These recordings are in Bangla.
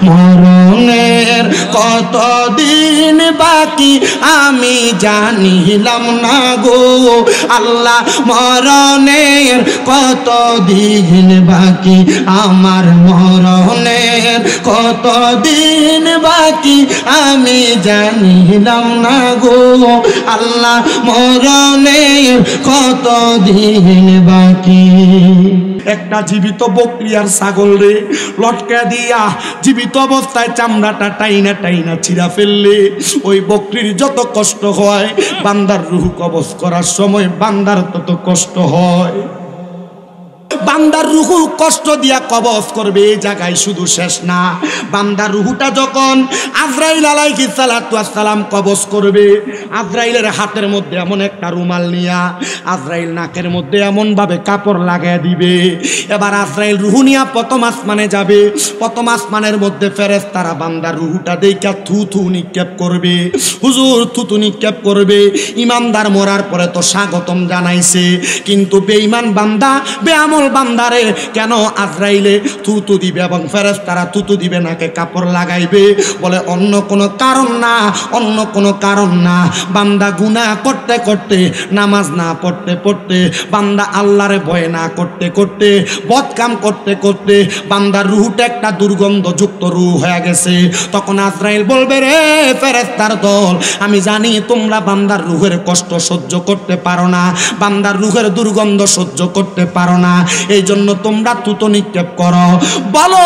মরণের কতদিন বাকি আমি জানিলাম না গো আল্লাহ, মরণের কতদিন বাকি আমার, মরণের কতদিন বাকি আমি জানিলাম না গো আল্লাহ, মরণের কতদিন বাকি। একটা জীবিত বকরি আর ছাগল রে লটকা দিয়া জীবিত অবস্থায় চামড়াটা টাইনা টাইনা ছিঁড়া ফেললে ওই বকরির যত কষ্ট হয় বান্দার রূহ কবজ করার সময় বান্দার তত কষ্ট হয়। বান্দার রুহু কষ্ট দিয়া কবজ করবে এই জায়গায় শুধু শেষ না, বান্দার রুহুটা যখন আজরাইল আলাইহিস সালাতু ওয়াস সালাম কবজ করবে, আজরাইলের হাতের মধ্যে এমন একটা রুমাল নিয়া আজরাইল নাকের মধ্যে এমন ভাবে কাপড় লাগায় দিবে। এবার আজরাইল রুহু নিয়া প্রথম আসমানে যাবে, প্রথম আসমানের মধ্যে ফেরেশতারা বান্দার রুহুটা দেইখা থু থু নিক্ষেপ করবে, হুজুর থু থু নিক্ষেপ করবে। ইমানদার মরার পরে তো স্বাগতম জানাইছে, কিন্তু বেঈমান বান্দা বেআমল বান্দারে কেন আজরাইলে থুতু দিবে এবং ফেরেশতারা থুতু দিবে নাকে কাপড় লাগাইবে? বলে অন্য কোনো কারণ না, অন্য কোনো কারণ না। বান্দা গুনাহ করতে করতে, নামাজ না পড়তে পড়তে, বান্দা আল্লাহরে ভয় না করতে করতে, বদকাম করতে করতে বান্দার রূহটা একটা দুর্গন্ধযুক্ত রূহ হয়ে গেছে। তখন আজরাইল বলবে, রে ফেরেশতার দল, আমি জানি তোমরা বান্দার রূহের কষ্ট সহ্য করতে পারো না, বান্দার রূহের দুর্গন্ধ সহ্য করতে পারো না, এই জন্য তোমরা থুতু নিক্ষেপ করো। বলো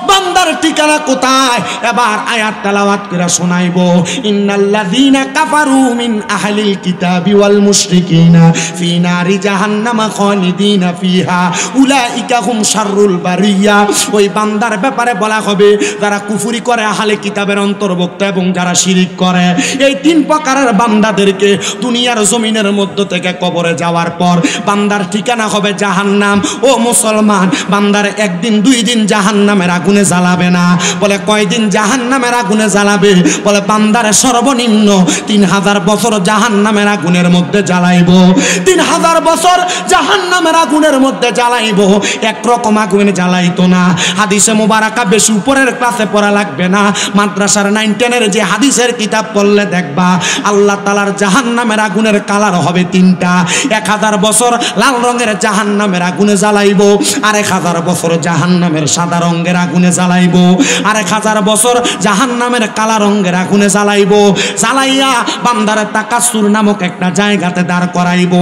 বান্দার ঠিকানা কোথায়? এবার আয়াত তেলাওয়াত করে শোনাইবো। ইন্নাল্লাযীনা কাফারু মিন আহলিল কিতাবি ওয়াল মুশরিকিনা ফি নারি জাহান্নামা খালিদিনা ফিহা উলাইকা হুম শাররুল বারিয়া। ওই বান্দার ব্যাপারে বলা হবে যারা কুফরি করে আহলে কিতাবের অন্তর্ভুক্ত এবং যারা শিরিক করে, এই তিন প্রকারের বান্দাদেরকে দুনিয়ার জমিনের মধ্য থেকে কবরে যাওয়ার পর বান্দার ঠিকানা হবে জাহান্নাম। ও মুসলমান, বান্দার একদিন দুই দিন জাহান্নামের আগুনে জ্বালাবে না। বলে কয়দিন জাহান্নামের আগুনে জ্বালাবে? বলে বান্দার সর্বনিম্ন 3000 বছর জাহান্নামের আগুনের মধ্যে জ্বালাইব। 3000 বছর জাহান্নামের আগুনের মধ্যে জ্বালাইব। একরকম আগুনে জ্বালাইতো না। হাদিসে মুবারাকা বেশি উপরের ক্লাসে পড়া লাগবে না, মাদ্রাসার 9-10 যে হাদিসের কিতাব পড়লে দেখবা আল্লাহ তাআলার জাহান্নামের আগুনের কালার হবে 3টা। 1000 বছর লাল রঙের জাহান্নামের আগুনে জ্বালাইব, আর 1000 বছর জাহান্নামের সাদা রঙের আগুনে জ্বালাইব, আর 1000 বছর জাহান্নামের কালা রঙের আগুনে জ্বালাইব। জ্বালাইয়া বান্দারে তাকাসুর নামক একটা জায়গাতে দাঁড় করাইব।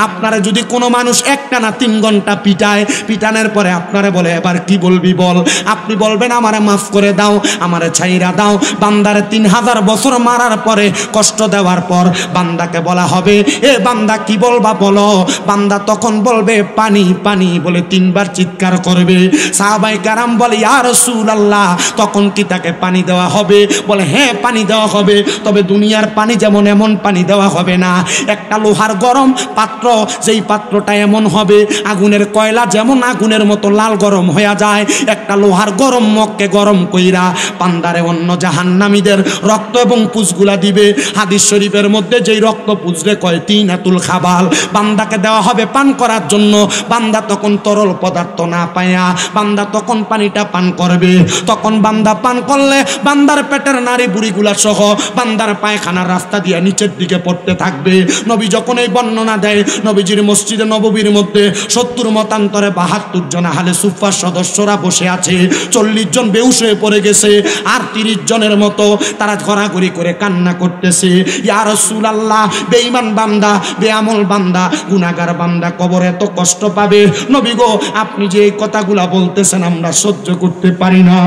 আপনারা যদি কোনো মানুষ একটানা 3 ঘন্টা পিটায়, পিটানোর পরে আপনারে বলে এবার কি বলবি বল, আপনি বলবেন আমারে মাফ করে দাও, আমারে ছাইরা দাও। বান্দারে 3000 বছর মারার পরে, কষ্ট দেওয়ার পর বান্দাকে বলা হবে, এ বান্দা কি বলবা বলো। বান্দা তখন বলবে পানি পানি বলে 3 বার চিৎকার করবে। সাহাবায়ে কেরাম বলে ইয়া রাসূলুল্লাহ, তখন কি তাকে পানি দেওয়া হবে? বলে হ্যাঁ পানি দেওয়া হবে, তবে দুনিয়ার পানি যেমন এমন পানি দেওয়া হবে না। একটা লোহার গরম পাত্র, যেই পাত্রটা এমন হবে আগুনের কয়লা যেমন আগুনের মতো লাল গরম হয়ে যায়, একটা লোহার গরম মগকে গরম কইরা বান্দারে অন্য জাহান্নামীদের রক্ত এবং পুঁজগুলা দিবে। হাদিস শরীফের মধ্যে যেই রক্ত পুঁজরে কয় তিনাতুল খাবাল, বান্দাকে দেওয়া হবে পান করার জন্য। বান্দা তখন তরল পদার্থ না পায়া বান্দা তখন পানিটা পান করবে। তখন বান্দা পান করলে বান্দার পেটের নাড়ি বুড়িগুলা সহ বান্দার পায়খানার রাস্তা দিয়ে নিচের দিকে পড়তে থাকবে। নবী যখন এই বর্ণনা দেয়, নবীজির মসজিদে নববীর মধ্যে 70 মতান্তরে 72 জন আহলে সুফার সদস্যরা বসে আছে। 40 জন বেহুশ হয়ে পড়ে গেছে, আর 30 জনের মতো তারা ঘোরাঘুরি করে কান্না করতেছে। ইয়া রাসূলুল্লাহ, বেঈমান বান্দা, বেআমল বান্দা, গুনাহগার বান্দা কবরে এত কষ্ট পাবে। নবী গো, আপনি যে এই কথাগুলা বলতেছেন আমরা সহ্য করতে পারি না।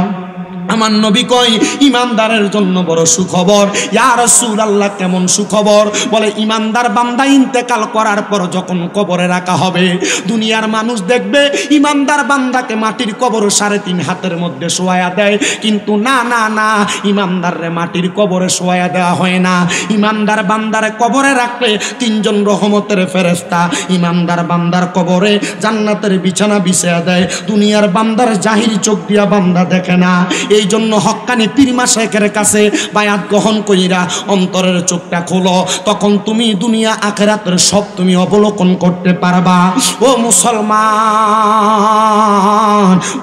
আমার নবী কয় ইমানদারের জন্য বড় সুখবর। ইয়া রাসূলুল্লাহ, কেমন সুখবর? বলে ইমানদার বান্দা ইন্তেকাল করার পর যখন কবরে রাখা হবে, দুনিয়ার মানুষ দেখবে ইমানদার বান্দাকে মাটির কবর 3.5 হাতের মধ্যে শোয়া দেয়, কিন্তু না না না, ইমানদাররে মাটির কবরে শোয়া দেওয়া হয় না। ইমানদার বান্দারে কবরে রাখলে 3 জন রহমতের ফেরেশতা ইমানদার বান্দার কবরে জান্নাতের বিছানা বিছায়া দেয়। দুনিয়ার বান্দার জাহির চোখ দিয়া বান্দা দেখে না। এই এই জন্য হক্কানি পীর মাশায়েখের কাছে বায়াত গ্রহণ কইরা অন্তরের চোখটা খোলো, তখন তুমি দুনিয়া আখিরাতের সব তুমি অবলোকন করতে পারবা। ও মুসলমান,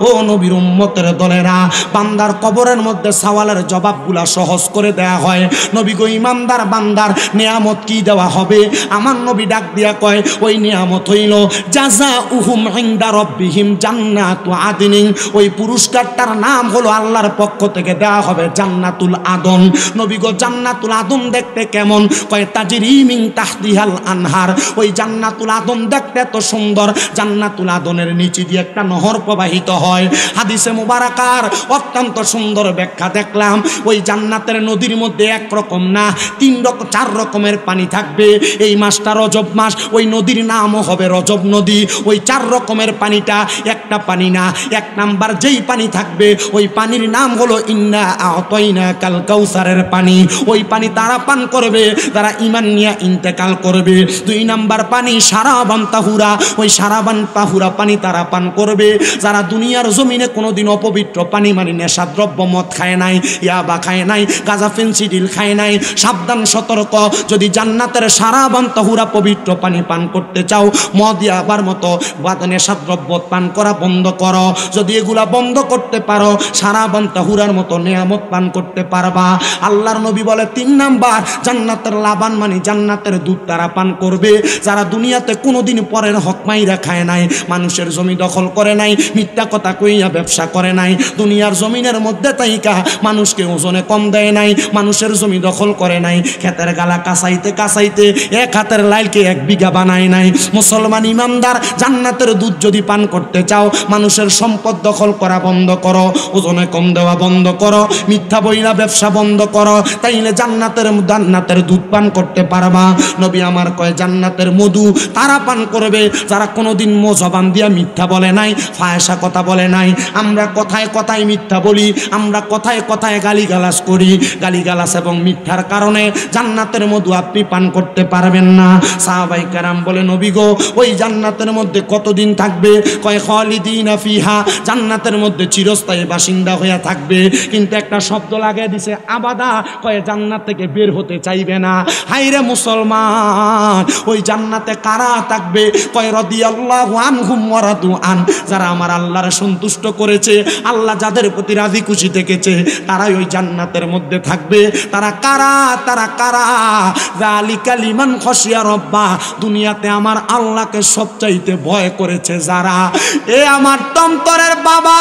ও নবীর উম্মতের দলেরা, বান্দার কবরের মধ্যে সওয়ালের জবাবগুলা সহজ করে দেয়া হয়। নবী গো ইমানদার বান্দার নিয়ামত কি দেওয়া হবে? আমার নবী ডাক দিয়া কয় ওই নিয়ামত হইল জাযাউহুম ইনদা রাব্বিহিম জান্নাতু আদনিন। ওই পুরস্কারটার নাম হলো আল্লাহর পক্ষ থেকে দেওয়া হবে জান্নাতুল আদন। নবী গো জান্নাতুল আদন দেখতে কেমন? কয় তাজরি মিন তাহতিহাল আনহার। ওই জান্নাতুল আদন দেখতে এত সুন্দর, জান্নাতুল আদনের নিচে দিয়ে একটা নহর প্রবাহিত হয়। হাদিসে মুবারাকার অত্যন্ত সুন্দর ব্যাখ্যা দেখলাম। ওই জান্নাতের নদীর মধ্যে একরকম না, 4 রকমের পানি থাকবে। এই মাসটা রজব মাস, ওই নদীর নামও হবে রজব নদী। ওই 4 রকমের পানিটা একটা পানি না। 1 নাম্বার যেই পানি থাকবে ওই পানির নাম হলো ইন্না আ'তাইনাকাল কাউসারের পানি। ওই পানি তারা পান করবে যারা ঈমান নিয়ে ইন্তেকাল করবে। 2 নাম্বার পানি শারাবান তাহুরা। ওই শারাবান তাহুরা পানি তারা পান করবে যারা দুনিয়ার জমিনে কোনোদিন অপবিত্র পানি মানে নেশাদ্রব্য মদ খায় নাই, ইয়াবা খায় নাই, গাঁজা ফেন্সিডিল খায় নাই। সাবধান সতর্ক, যদি জান্নাতের শারাবান তাহুরা পবিত্র পানি পান করতে চাও, মদ ইয়াবার মতো নেশাদ্রব্য পান করা বন্ধ করো। যদি এগুলা বন্ধ করতে পারো, শারাবান তাহুরার মতো নিয়ামত পান করতে পারবা। আল্লাহর নবী বলে 3 নাম্বার জান্নাতের লাবান মানে জান্নাতের দুধ তারা পান করবে যারা দুনিয়াতে কোনোদিন পরের হক মাইরা খায় নাই, মানুষের জমি দখল করে নাই, মিথ্যা কথা কইয়া ব্যবসা করে নাই, দুনিয়ার জমিনের মধ্যে তাইকা মানুষকে ওজনে কম দেয় নাই, মানুষের জমি দখল করে নাই, ক্ষেতের গালা কাঁচাইতে কাঁচাইতে 1 হাতের লাইলকে 1 বিঘা বানায় নাই। মুসলমান ইমানদার জান্নাতের দুধ যদি পান করতে চাও, মানুষের সম্পদ দখল করা বন্ধ করো, ওজনে কম দেওয়া বন্ধ করো, মিথ্যা বইলা ব্যবসা বন্ধ করো, তাইলে জান্নাতের দুধ পান করতে পারবা। নবী আমার কয় জান্নাতের মধু তারা পান করবে যারা কোনোদিন জবান দিয়া মিথ্যা বলে নাই, ফায়সা কথা বলে নাই। আমরা কথায় কথায় মিথ্যা বলি, আমরা কথায় কথায় গালিগালাজ করি। গালিগালাজ এবং মিথ্যার কারণে জান্নাতের মধু আপনি পান করতে পারবেন না। সাহাবায়ে কেরাম বলে নবী গো ওই জান্নাতের মধ্যে কতদিন থাকবে? কয় খালিদিনা ফিহা, জান্নাতের মধ্যে চিরস্থায়ী বাসিন্দা হয়ে থাকবে। কিন্তু একটা শব্দ লাগিয়ে দিছে আবাদা, কয় জান্নাত থেকে বের হতে চাইবে না। হাইরে মুসলমান, ওই জান্নাতে কারা থাকবে? কয় রাদিয়াল্লাহু আনহুম ওয়া রাদু আন, যারা আমার আল্লাহরে সন্তুষ্ট করেছে, আল্লাহ যাদের প্রতি রাজি খুশি থেকেছে তারাই ওই জান্নাতের মধ্যে থাকবে। তারা কারা? তারা কারা? যালিকা লিমান খাশিয়া রাব্বা, দুনিয়াতে আমার আল্লাহকে সবচাইতে ভয় করেছে যারা। এ আমার তন্তরের বাবা,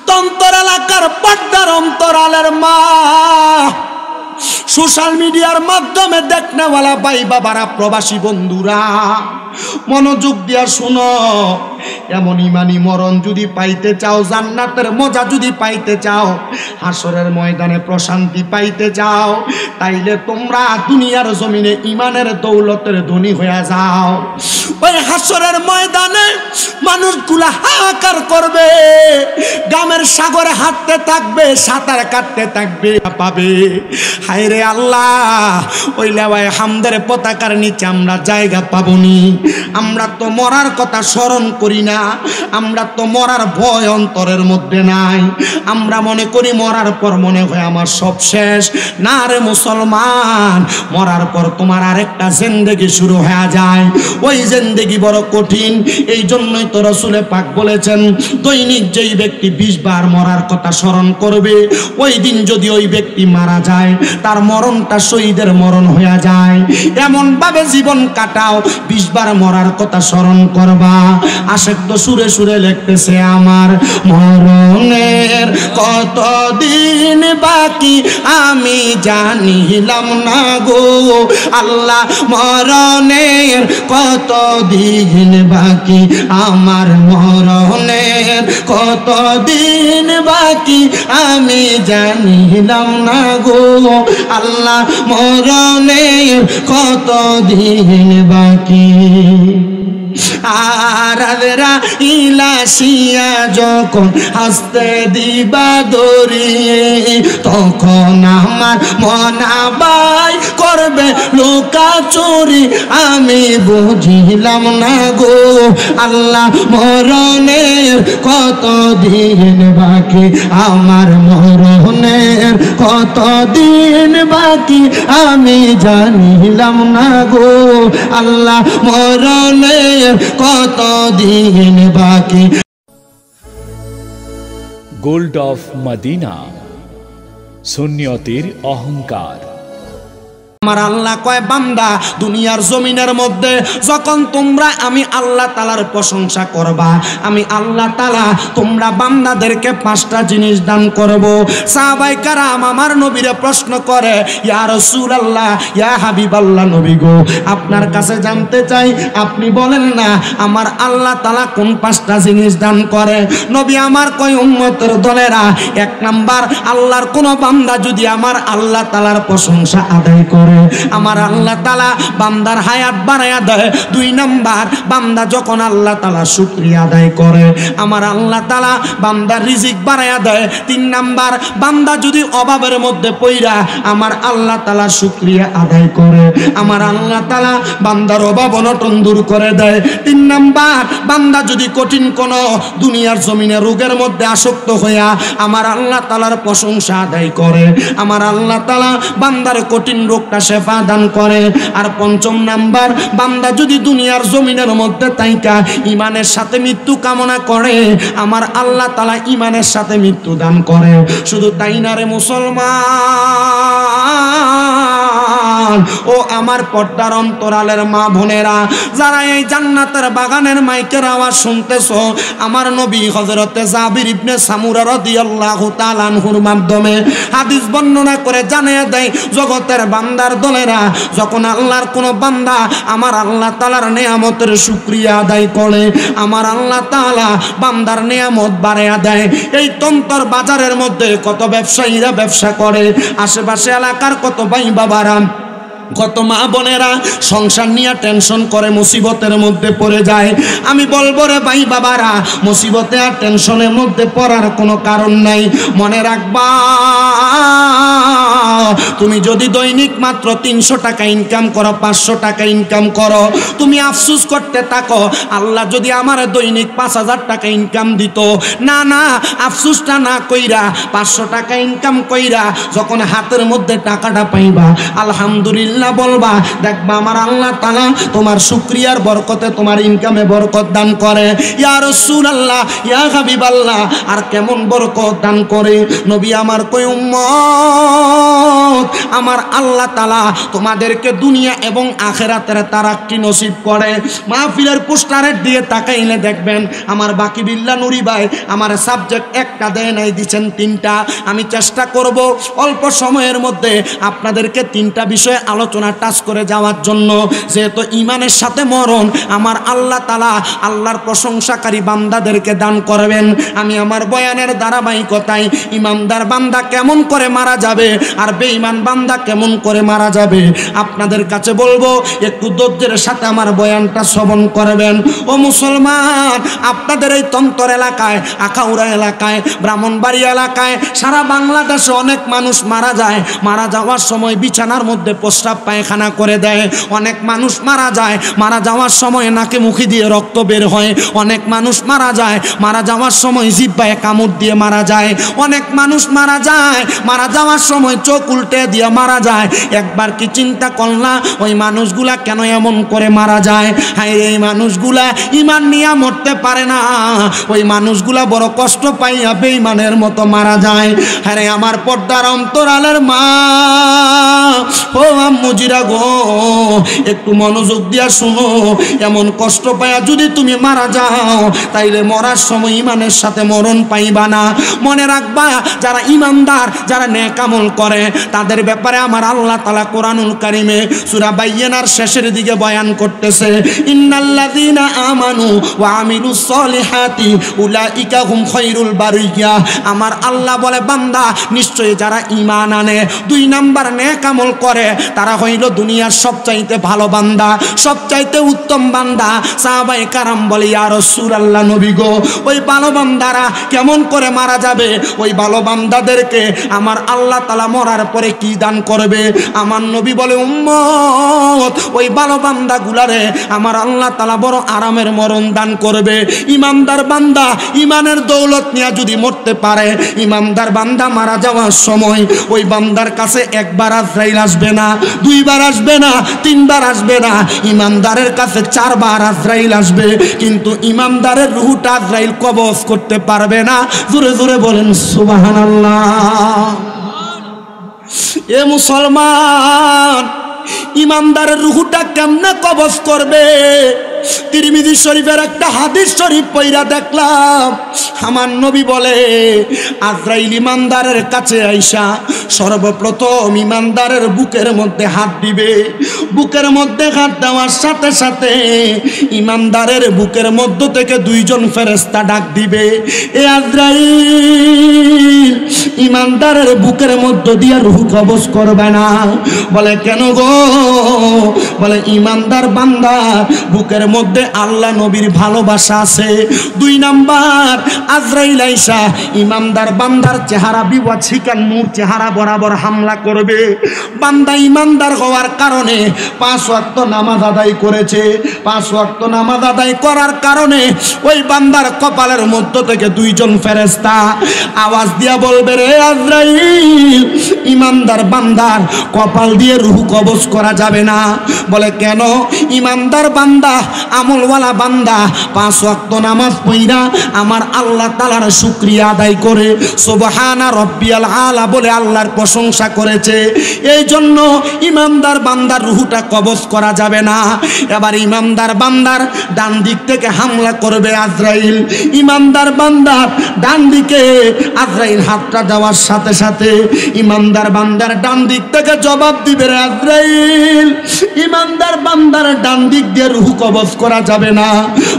তন্তর এলাকার পর্দার অন্তরালের মা, সোশ্যাল মিডিয়ার মাধ্যমে দেখনেওয়ালা ভাই বাবারা, প্রবাসী বন্ধুরা, মনোযোগ দিয়া শুনো। এমন ইমানি মরণ যদি পাইতে চাও, জান্নাতের মজা যদি পাইতে চাও, হাসরের ময়দানে প্রশান্তি পাইতে চাও, তাইলে তোমরা দুনিয়ার জমিনে ইমানের দৌলতের ধনী হয়ে যাও। ওই হাসরের ময়দানে মানুষগুলা হাহাকার করবে, গ্রামের সাগরে হাঁটতে থাকবে, সাঁতার কাটতে থাকবে, পাবে। হায়রে আল্লাহ, ওই লেওয়ায় হামদের পতাকার নিচে আমরা জায়গা পাবনি। আমরা তো মরার কথা স্মরণ করি না, আমরা তো মরার ভয় অন্তরের মধ্যে নাই। আমরা মনে করি মরার পর মনে হয় আমার সব শেষ। না রে মুসলমান, মরার পর তোমার আরেকটা জিন্দেগি শুরু হয়ে যায়। ওই জিন্দেগি বড় কঠিন। এই জন্যই তো রাসূল পাক বলেছেন, দৈনিক যেই ব্যক্তি 20 বার মরার কথা স্মরণ করবে, ওই দিন যদি ওই ব্যক্তি মারা যায়, তার মরণটা শহীদের মরণ হয়ে যায়। এমন ভাবে জীবন কাটাও, 20 বার মরার কথা স্মরণ করবা। আশেক তো সুরে সুরে লিখতেছে, আমার মরণের কতদিন বাকি আমি জানিলাম না গো আল্লাহ, মরণের কতদিন বাকি, আমার মরণের কতদিন বাকি আমি জানিলাম না গো আল্লাহ, মরণের কতদিন বাকি। আর ইলাসিয়া যখন হাসতে দিবা দরিয়ে, তখন আমার মনাবাই করবে লুকা চুরি। আমি বুঝিলাম না গো আল্লাহ মরণের কত দিন বাকি, আমার মরণের কত দিন বাকি, আমি জানিলাম না গো আল্লাহ মরণের কত দিন বাকি। গোল্ড অফ মদিনা, সুন্নিয়তের অহংকার। আমার আল্লাহ কয় বান্দা দুনিয়ার জমিনের মধ্যে যখন তোমরা আমি আল্লাহ তাআলার প্রশংসা করবা, আমি আল্লাহ তাআলা তোমরা বান্দাদেরকে 5টা জিনিস দান করব। সাহাবায়ে কেরাম আমার নবীরে প্রশ্ন করে, ইয়া রাসূলুল্লাহ, ইয়া হাবিবাল্লাহ, নবী গো আপনার কাছে জানতে চাই, আপনি বলেন না আমার আল্লাহ তাআলা কোন 5টা জিনিস দান করে। নবী আমার কয় উম্মতের দলেরা, 1 নাম্বার আল্লাহর কোন বান্দা যদি আমার আল্লাহ তাআলার প্রশংসা আদায় করে, আমার আল্লাহ তাআলা বান্দার হায়াত বাড়ায়া দেয়। 2 নাম্বার বান্দা যখন আল্লাহ তাআলা শুকরিয়া আদায় করে, আমার আল্লাহ তাআলা বান্দার রিজিক বাড়ায়া দেয়। 3 নাম্বার বান্দা যদি অভাবের মধ্যে পইরা আমার আল্লাহ তাআলা শুকরিয়া আদায় করে, আমার আল্লাহ তাআলা বান্দার অভাব অনটন দূর করে দেয়। 3 নাম্বার বান্দা যদি কঠিন কোন দুনিয়ার জমিনে রোগের মধ্যে আসক্ত হইয়া আমার আল্লাহ তাআলার প্রশংসা আদায় করে, আমার আল্লাহ তাআলা বান্দার কঠিন রোগটা শেফা দান করে। আর 5ম নাম্বার বান্দা যদি দুনিয়ার জমিনের মধ্যে তাইকা ঈমানের সাথে মৃত্যু কামনা করে, আমার আল্লাহ তাআলা ঈমানের সাথে মৃত্যু দান করে। শুধু তাই না রে মুসলমান ও আমার পর্দার অন্তরালের মা বোনেরা, যারা এই জান্নাতের বাগানের মাইকের আওয়াজ শুনতেছো, আমার নবী হযরতে জাবির ইবনে সামুরা রাদিয়াল্লাহু তাআলা আনহুর মাধ্যমে হাদিস বর্ণনা করে জানিয়ে দেয়, জগতের বান্দার দলেরা যখন আল্লাহর কোন বান্দা আমার আল্লাহ তাআলার নিয়ামতের শুকরিয়া আদায় করে, আমার আল্লাহ তাআলা বান্দার নিয়ামত বাড়ায়া দেয়। এই তন্তর বাজারের মধ্যে কত ব্যবসায়ীরা ব্যবসা করে, আশেপাশে এলাকার কত ভাই বাবারা, কত মা বোনেরা সংসার নিয়ে টেনশন করে, মুসিবতের মধ্যে পড়ে যায়। আমি বলবো রে ভাই বাবারা, মুসিবতে আর টেনশনের মধ্যে পড়ার কোনো কারণ নাই। মনে রাখবা, তুমি যদি দৈনিক মাত্র 300 টাকা ইনকাম করো, 500 টাকা ইনকাম করো, তুমি আফসোস করতে থাকো আল্লাহ যদি আমার দৈনিক 5000 টাকা ইনকাম দিত। না না, আফসোসটা না কইরা 500 টাকা ইনকাম কইরা যখন হাতের মধ্যে টাকাটা পাইবা আলহামদুলিল্লাহ বলবা, দেখবা আমার আল্লাহ তাআলা তোমার শুকরিয়ার বরকতে তোমার ইনকামে বরকত দান করে। ইয়া রাসূলুল্লাহ, ইয়া হাবিবাল্লাহ, আর কেমন বরকত দান করে? নবী আমার কই উম্মত, আমার আল্লাহ তাআলা তোমাদেরকে দুনিয়া এবং আখিরাতের তারাক্কি নসিব করে। মাহফিলের পোস্টারের দিয়ে তাকাইলে দেখবেন আমার বাকি বিল্লাহ নুরি ভাই আমার সাবজেক্ট একটা দেয় নাই, দিচ্ছেন 3টা। আমি চেষ্টা করব অল্প সময়ের মধ্যে আপনাদেরকে 3টা বিষয়ে আলোচনা টাচ করে যাওয়ার জন্য। যেহেতু ঈমানের সাথে মরণ আমার আল্লাহ তাআলা আল্লাহর প্রশংসাকারী বান্দাদেরকে দান করবেন। আমি আমার বয়ানের ধারাবাহিকতায় ঈমানদার বান্দা কেমন করে মারা যাবে আর বেঈমান বান্দা কেমন করে মারা যাবে আপনাদের কাছে বলবো, একটু ধৈর্যের সাথে আমার বয়ানটা শ্রবণ করবেন। ও মুসলমান, আপনাদের এই তন্তর এলাকায়, আখাউড়া এলাকায়, ব্রাহ্মণবাড়িয়া এলাকায়, সারা বাংলাদেশে অনেক মানুষ মারা যায়। মারা যাওয়ার সময় বিছানার মধ্যে প্রস্রাব পায়খানা করে দেয়। অনেক মানুষ মারা যায়, মারা যাওয়ার সময় নাকে মুখে দিয়ে রক্ত বের হয়। অনেক মানুষ মারা যায়, মারা যাওয়ার সময় জিহ্বায় কামড় দিয়ে মারা যায়। অনেক মানুষ মারা যায়, মারা যাওয়ার সময় চোখ উল্টে দিয়ে মারা যায়। একবার কি চিন্তা করলা ওই মানুষগুলা কেন এমন করে মারা যায়? হ্যাঁ, এই মানুষগুলা ঈমান নিয়ে মরতে পারে না, ওই মানুষগুলা বড় কষ্ট পাইয়া বেঈমানের মতো মারা যায়। হ্যাঁ, আমার পর্দার অন্তরালের মা ও আম্মুজিরা গো, একটু মনোযোগ দিয়া শুনো। এমন কষ্ট পাইয়া যদি তুমি মারা যাও তাইলে মরার সময় ঈমানের সাথে মরণ পাইবা না। মনে রাখবা, যারা ঈমানদার, যারা নেক আমল করে তাদের ব্যাপারে আমার আল্লাহ তাআলা কোরআনুল কারীমে সূরা বাইয়িনার শেষের দিকে বয়ান করতেছে, ইন্নাল্লাযীনা আমানু ওয়া আমিলুস সলিহাতি উলাইকা হুম খায়রুল বারিয়া। আমার আল্লাহ বলে, বান্দা নিশ্চয়ই যারা ঈমান আনে, 2 নাম্বার নেক আমল করে, তারা হইল দুনিয়ার সবচাইতে ভালো বান্দা, সবচাইতে উত্তম বান্দা। সাহাবায়ে কারাম বলে, ইয়া রাসূলুল্লাহ, নবী গো, ওই ভালো বান্দারা কেমন করে মারা যাবে? ওই ভালো বান্দাদেরকে আমার আল্লাহ তাআলা মরার পরে কি দান করবে? আমার নবী বলে, উম্মত, ওই ভালো বান্দাগুলারে আমার আল্লাহ তাআলা বড় আরামের মরণ দান করবে। ইমানদার বান্দা ইমানের দৌলত নিয়ে যদি মরতে পারে, ইমানদার বান্দা মারা যাওয়ার সময় ওই বান্দার কাছে একবার আজরাইল আসবে না, 2 বার আসবে না, 3 বার আসবে না, ইমানদারের কাছে 4 বার আজরাইল আসবে, কিন্তু ইমানদারের রূহটা আজরাইল কবজ করতে পারবে না। জোরে জোরে বলেন সুবহানাল্লাহ। এ মুসলমান, ইমানদারের রূহটা কেমনে কবজ করবে? তিরমিজি শরীফের একটা হাদিস শরীফ পড়া দেখলাম, আমার নবী বলে, আজরাইল ইমানদারের কাছে আইসা সর্বপ্রথম ইমানদারের বুকের মধ্যে হাত দিবে। বুকের মধ্যে হাত দেওয়ার সাথে সাথে ইমানদারের বুকের মধ্য থেকে 2 জন ফেরেশতা ডাক দিবে, এ আজরাইল, ইমানদারের বুকের মধ্য দিয়ে রূহ কবজ করবে না। বলে, কেন গো? বলে, ইমানদার বান্দা বুকের মধ্যে আল্লাহ নবীর ভালোবাসা আছে। 2 নাম্বার, আজরাইল আইসা ইমানদার বান্দার চেহারা বিওয়াছিকান নূর চেহারা বরাবর হামলা করবে। বান্দা ইমানদার হওয়ার কারণে 5 ওয়াক্ত নামাজ আদায় করেছে, 5 ওয়াক্ত নামাজ আদায় করার কারণে ওই বান্দার কপালের মধ্য থেকে 2 জন ফেরেশতা আওয়াজ দিয়া বলবে, রে আজরাইল, ইমানদার বান্দার কপাল দিয়ে রূহ কবজ করা যাবে না। বলে, কেন? ইমানদার বান্দা, আমলওয়ালা বান্দা 5 ওয়াক্ত নামাজ পড়া আমার আল্লাহ তাআলার শুকরিয়া আদায় করে সুবহানা রাব্বিয়াল আলা বলে আল্লাহর প্রশংসা করেছে, এই জন্য ইমানদার বান্দার রূহটা কবজ করা যাবে না। এবার ইমানদার বান্দার ডান দিক থেকে হামলা করবে আজরাইল। ইমানদার বান্দার ডান দিকে আজরাইল হাতটা দেওয়ার সাথে সাথে ইমানদার বান্দার ডান দিক থেকে জবাব দিবে, রে আজরাইল, ইমানদার বান্দার ডান দিক দিয়ে রূহ কবজ করা যাবে না।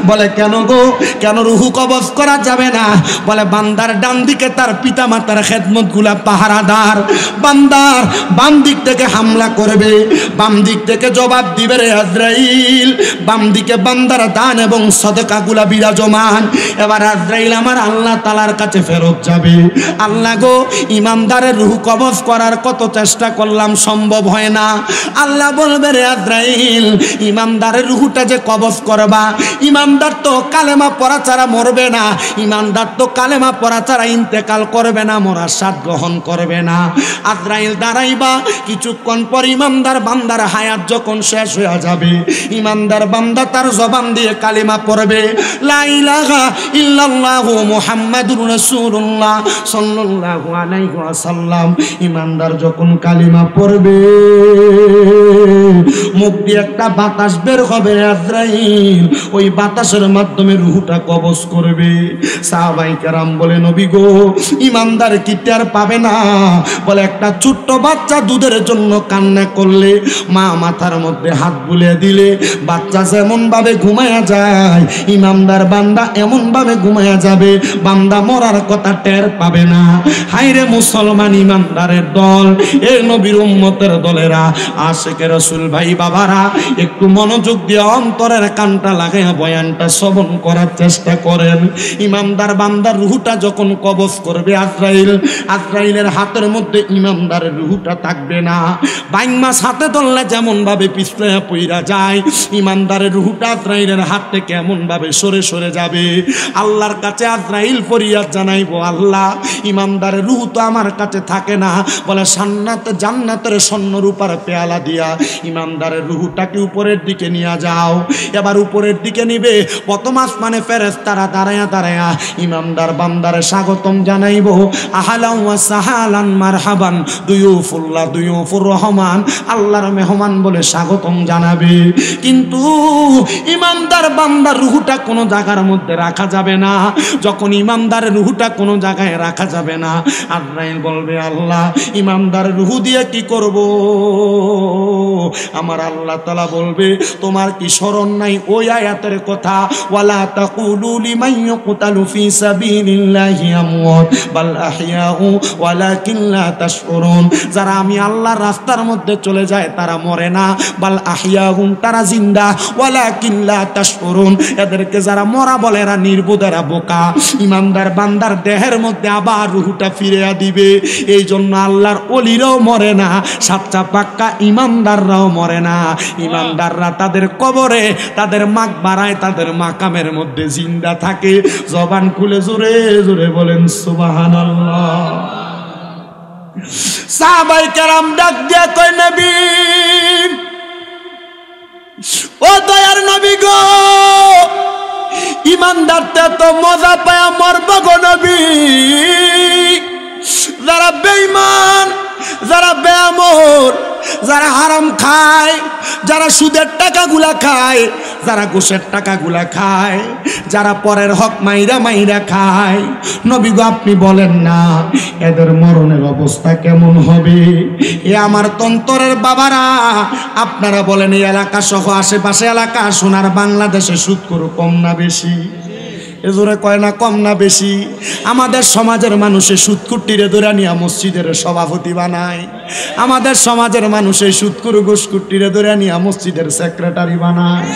বলে, কেন গো? কেন রূহ কবজ করা যাবে না? বলে, বান্দার ডান দিকে তার পিতা মাতার খেদমতগুলা পাহারাদার, বান্দার বাম দিক থেকে হামলা করবে, বাম দিক থেকে জবাব দিবে, রে আজরাইল, বাম দিকে বান্দার দান এবং সদকাগুলা বিরাজমান। এবার আজরাইল আমার আল্লাহ তাআলার কাছে ফেরত যাবে, আল্লাহ গো, ইমানদারের রূহ কবজ করার কত চেষ্টা করলাম, সম্ভব হয় না। আল্লাহ বলবে, রে আজরাইল, ইমানদারের রূহটা যে কবজ করবা, ইমানদার তো কালেমা পড়া ছাড়া মরবে না, ইমানদার তো কালেমা পড়া ছাড়া ইন্তেকাল করবে না, মরার স্বাদ গ্রহণ করবে না। আজরাইল দাঁড়াইবা, কিছুক্ষণ পর ইমানদার বান্দার হায়াত যখন শেষ হয়ে যাবে, ইমানদার বান্দা তার জবান দিয়ে কালিমা পড়বে, লা ইলাহা ইল্লাল্লাহু মুহাম্মাদুর রাসূলুল্লাহ সাল্লাল্লাহু আলাইহি ওয়াসাল্লাম। ইমানদার যখন কালিমা পড়বে, মুখ দিয়ে একটা বাতাস বের হবে, আজরাইল ওই বাতাসের মাধ্যমে রূহটা কবজ করবে। সাহাবায়ে কেরাম বলে, নবী গো, ইমানদার কি টের পাবে না? বলে, একটা ছোট্ট বাচ্চা দুধের জন্য কান্না করলে মা মাথার মধ্যে হাত বুলিয়ে দিলে বাচ্চা যেমন ভাবে ঘুমায়া যায়, ইমানদার বান্দা এমন ভাবে ঘুমায়া যাবে, বান্দা মরার কথা টের পাবে না। হায়রে মুসলমান ইমানদারের দল, এ নবীর উম্মতের দলেরা, আশিকে রাসূল ভাই বাবারা, একটু মনোযোগ দিয়ে অন্তরের কানটা লাগাইয়া বয়ানটা শ্রবণ করার চেষ্টা করেন। ইমানদার বান্দার রূহটা যখন কবজ করবে আজরাইল, আজরাইলের হাতের মধ্যে ইমানদারের রূহটা থাকবে না। বাইং মাছ হাতে ধরলে যেমন ভাবে পিছলে পইরা যায়, ইমানদারের রূহটা আজরাইলের হাত থেকে এমন ভাবে সরে সরে যাবে। আল্লাহর কাছে আজরাইল ফরিয়াদ জানাইবো, আল্লাহ, ইমানদারের রূহ তো আমার কাছে থাকে না। বলে, জান্নাতের স্বর্ণ রূপার পেয়ালা দিয়া ইমাম ইমানদারের রুহুটাকে উপরের দিকে নিয়ে যাও। এবার উপরের দিকে নিবে, প্রথম আসমানে ফেরেশতারা দাঁড়ায়া দাঁড়ায়া ইমানদার বান্দারে স্বাগতম জানাইব। আহলান ওয়া সাহালান মারহাবান দুয়ুফুল্লাহ দুয়ুফুর রহমান, আল্লাহর মেহমান বলে স্বাগতম জানাবে। কিন্তু ইমানদার বান্দার রুহুটা কোনো জায়গার মধ্যে রাখা যাবে না। যখন ইমানদারের রুহুটা কোনো জায়গায় রাখা যাবে না, আজরাইল বলবে আল্লাহ ইমানদারের রুহু দিয়ে কি করব? আমার আল্লাহ তাআলা বলবে তোমার কি স্মরণ নাই ওই আয়াতের কথা, ওয়ালা তাকুলু লিমান ইউকতালু ফি সাবিলিল্লাহি আমওয়াত বাল আহইয়াউ ওয়ালাকিন লা তাশউরুন। যারা আমি আল্লাহর রাস্তার মধ্যে চলে যায় তারা মরে না, বাল আহইয়াউন তারা জিন্দা, ওয়ালাকিন লা তাশউরুন এদেরকে যারা মরা বলে এরা নির্বোধ, এরা বোকা। ইমানদার বান্দার দেহের মধ্যে আবার রুহুটা ফিরিয়ে দিবে। এই জন্য আল্লাহর ওলিরাও মরে না, সাচ্চা পাক্কা ইমানদাররাও মরে না। ইমানদাররা তাদের কবরে তাদের মাকবারায় তাদের মাকামের মধ্যে জিন্দা থাকে। জবান খুলে জোরে জোরে বলেন সুবহানাল্লাহ। সাহাবায়ে কেরাম ডাক দিয়ে কয় নবী, ও দয়ার নবী গো, ইমানদারটা তো মজা পায় মরব গো নবী। যারা বেঈমান, যারা বেআমর, যারা হারাম খায়, যারা সুদের টাকাগুলা খায়, যারা ঘুষের টাকাগুলা খায়, যারা পরের হক মাইরা মাইরা খায়, নবী গো আপনি বলেন না এদের মরণের অবস্থা কেমন হবে? এ আমার তন্তরের বাবারা, আপনারা বলেন এই এলাকা সহ আশেপাশে এলাকা সোনার বাংলাদেশে সুদখোর কম না বেশি? এজোরে কয় না কম না বেশি? আমাদের সমাজের মানুষে সুদকুট্টিরে ধরে নিয়ে মসজিদের সভাপতি বানায়, আমাদের সমাজের মানুষে সুদকুর ঘুষকুট্টিরে ধরে নিয়ে মসজিদের সেক্রেটারি বানায়,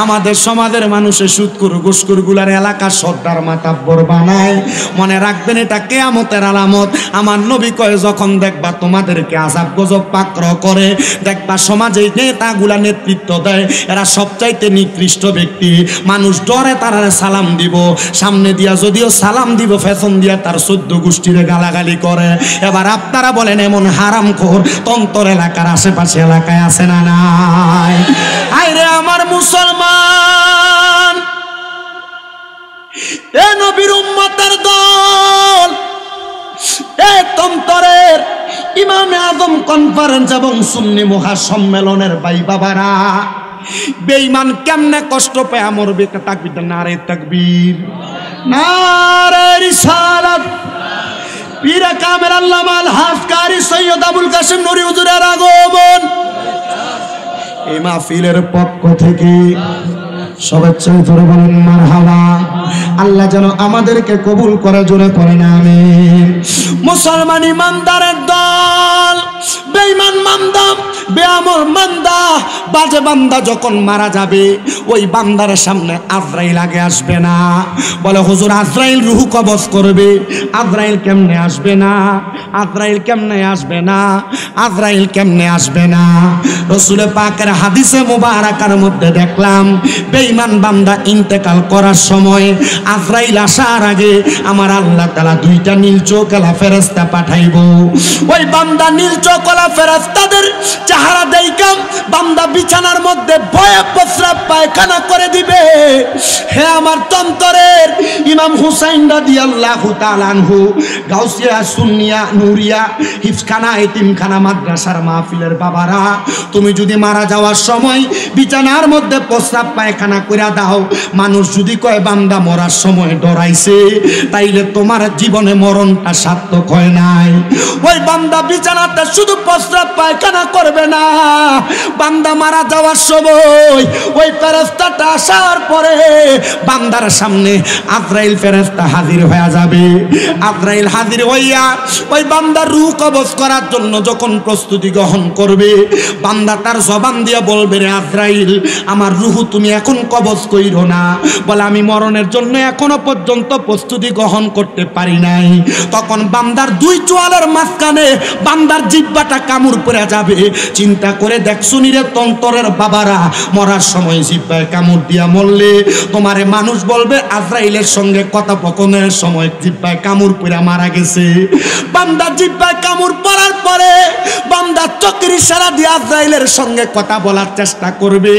আমাদের সমাজের মানুষে সুদকুর ঘুষকুরগুলার এলাকার সর্দার মাতাব্বর বানায়। মনে রাখবেন এটা কিয়ামতের আলামত। আমার নবী কয় যখন দেখবা তোমাদেরকে আযাব গজব পাকড় করে, দেখবা সমাজে নেতাগুলা নেতৃত্ব দেয় এরা সবচাইতে নিকৃষ্ট ব্যক্তি, মানুষ ডরে তারা সালাম দিব, সামনে দিয়া যদিও সালাম দিব ফ্যাশন দিয়া তার 14 গোষ্ঠীরে গালাগালি করে। এবার আপনারা বলেন এমন হারামখোর তন্তর এলাকার আশেপাশে এলাকায় আছে না নাই? আইরে আমার মুসলমান, এ নবীর উম্মতের দল, এ তন্তরের ইমামে আজম কনফারেন্স এবং সুন্নি মহাসম্মেলনের ভাই বাবারা, বেঈমান কেমনে কষ্ট পায় মরবে? তাকবীর, নারে তাকবীর, নারে রিসালাত। পীরে কামেল আল্লামা আল হাফেজ কারি সৈয়দ আবুল কাসেম নুরি হুজুরের আগমন। এই মাহফিলের পক্ষ থেকে শুভেচ্ছা জোরে বলেন মারহাবা। আল্লাহ যেন আমাদেরকে কবুল করে, জোরে করেন আমিন। মুসলমান ইমানদারের দল, বেঈমান মান্দা, বেআমল মান্দা, বাজে বান্দা যখন মারা যাবে ওই বান্দার সামনে আজরাইল আগে আসবে না। বলে হুজুর আজরাইল রূহ কবজ করবে। আজরাইল কেমনে আসবে না? আজরাইল কেমনে আসবে না? আজরাইল কেমনে আসবে না? রাসূল পাকের হাদিসে মুবারাকার মধ্যে দেখলাম বেঈমান বান্দা ইন্তেকাল করার সময় আজরাইল আসার আগে আমার আল্লাহ তাআলা 2টা নীল চোখওয়ালা ফেরেশতা পাঠাইবো। ওই বান্দা নীল চোখওয়ালা ফেরেশতাদের চেহারা দেইকাম বান্দা বিছানার মধ্যে ভয়ে প্রস্রাব পায়খানা করে দিবে। হে আমার তন্তরের ইমাম হুসাইন রাদিয়াল্লাহু তাআলা আনহু, গাউসিয়া, সুন্নিয়া, নুরিয়া, হিফখানা, এতিমখানা, মাদ্রাসার মাহফিলের বাবারা, তুমি যদি মারা যাওয়ার সময় বিছানার মধ্যে প্রস্রাব পায়খানা করে দাও, মানুষ যদি কয় বান্দা মরার সময় ডরাইছে, তাইলে তোমার জীবনে মরণটা সার্থক হয় নাই। ওই বান্দা বিছানাতে শুধু প্রস্রাব পায়খানা করবে না, বান্দা মারা যাওয়ার সময় ওই ফেরেশতাটা আসার পরে বান্দার সামনে আজরাইল ফেরেশতা হাজির হয়ে যাবে। আজরাইল হাজির হইয়া ওই বান্দার রূহ কবজ করার জন্য যখন প্রস্তুতি গ্রহণ করবে, বান্দা তার জবান দিয়ে বলবে রে আজরাইল, আমার রূহ তুমি এখন কবজ কইরো না। বলে আমি মরণের জন্য এখনো পর্যন্ত প্রস্তুতি গ্রহণ করতে পারি নাই। তখন বান্দার 2 চোয়ালের মাঝখানে বান্দার জিহ্বাটা কামড় পড়ে যাবে। চিন্তা করে দেখ শুনিরে তন্তরের বাবারা, মরার সময় জিহ্বা জিহ্বায় কামড় দিয়া মরলে তোমারে মানুষ বলবে আজরাইলের সঙ্গে কথোপকথনের সময় জিহ্বায় কামড় পড়ে মারা গেছে। বান্দা জিহ্বায় কামড় পড়ার পরে বান্দা চোখের ইশারা দিয়ে আজরাইলের সঙ্গে কথা বলার চেষ্টা করবে।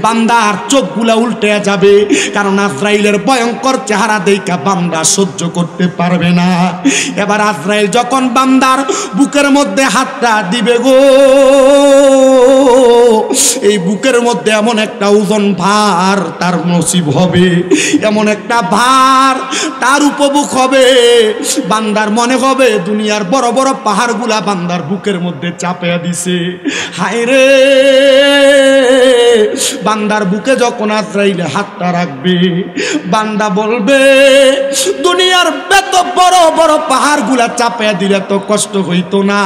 বান্দার চোখগুলা উল্টে যাবে, কারণ আজরাইলের ভয়ঙ্কর চেহারা দেখা বান্দা সহ্য করতে পারবে না। এবার আজরাইল যখন বান্দার বুকের মধ্যে হাতটা দিবে গো, এই বুকের মধ্যে এমন একটা ওজন ভার তার নসিব হবে, এমন একটা ভার তার উপভোগ হবে, বান্দার মনে হবে দুনিয়ার বড় বড় পাহাড়গুলা বান্দার বুকের মধ্যে চাপিয়ে দিছে। হায় রে, বান্দার বুকে যখন আজরাইলে হাতটা রাখবে বান্দা বলবে দুনিয়ার এত বড় বড় পাহাড়গুলা চাপিয়ে দিলে তো কষ্ট হইতো না,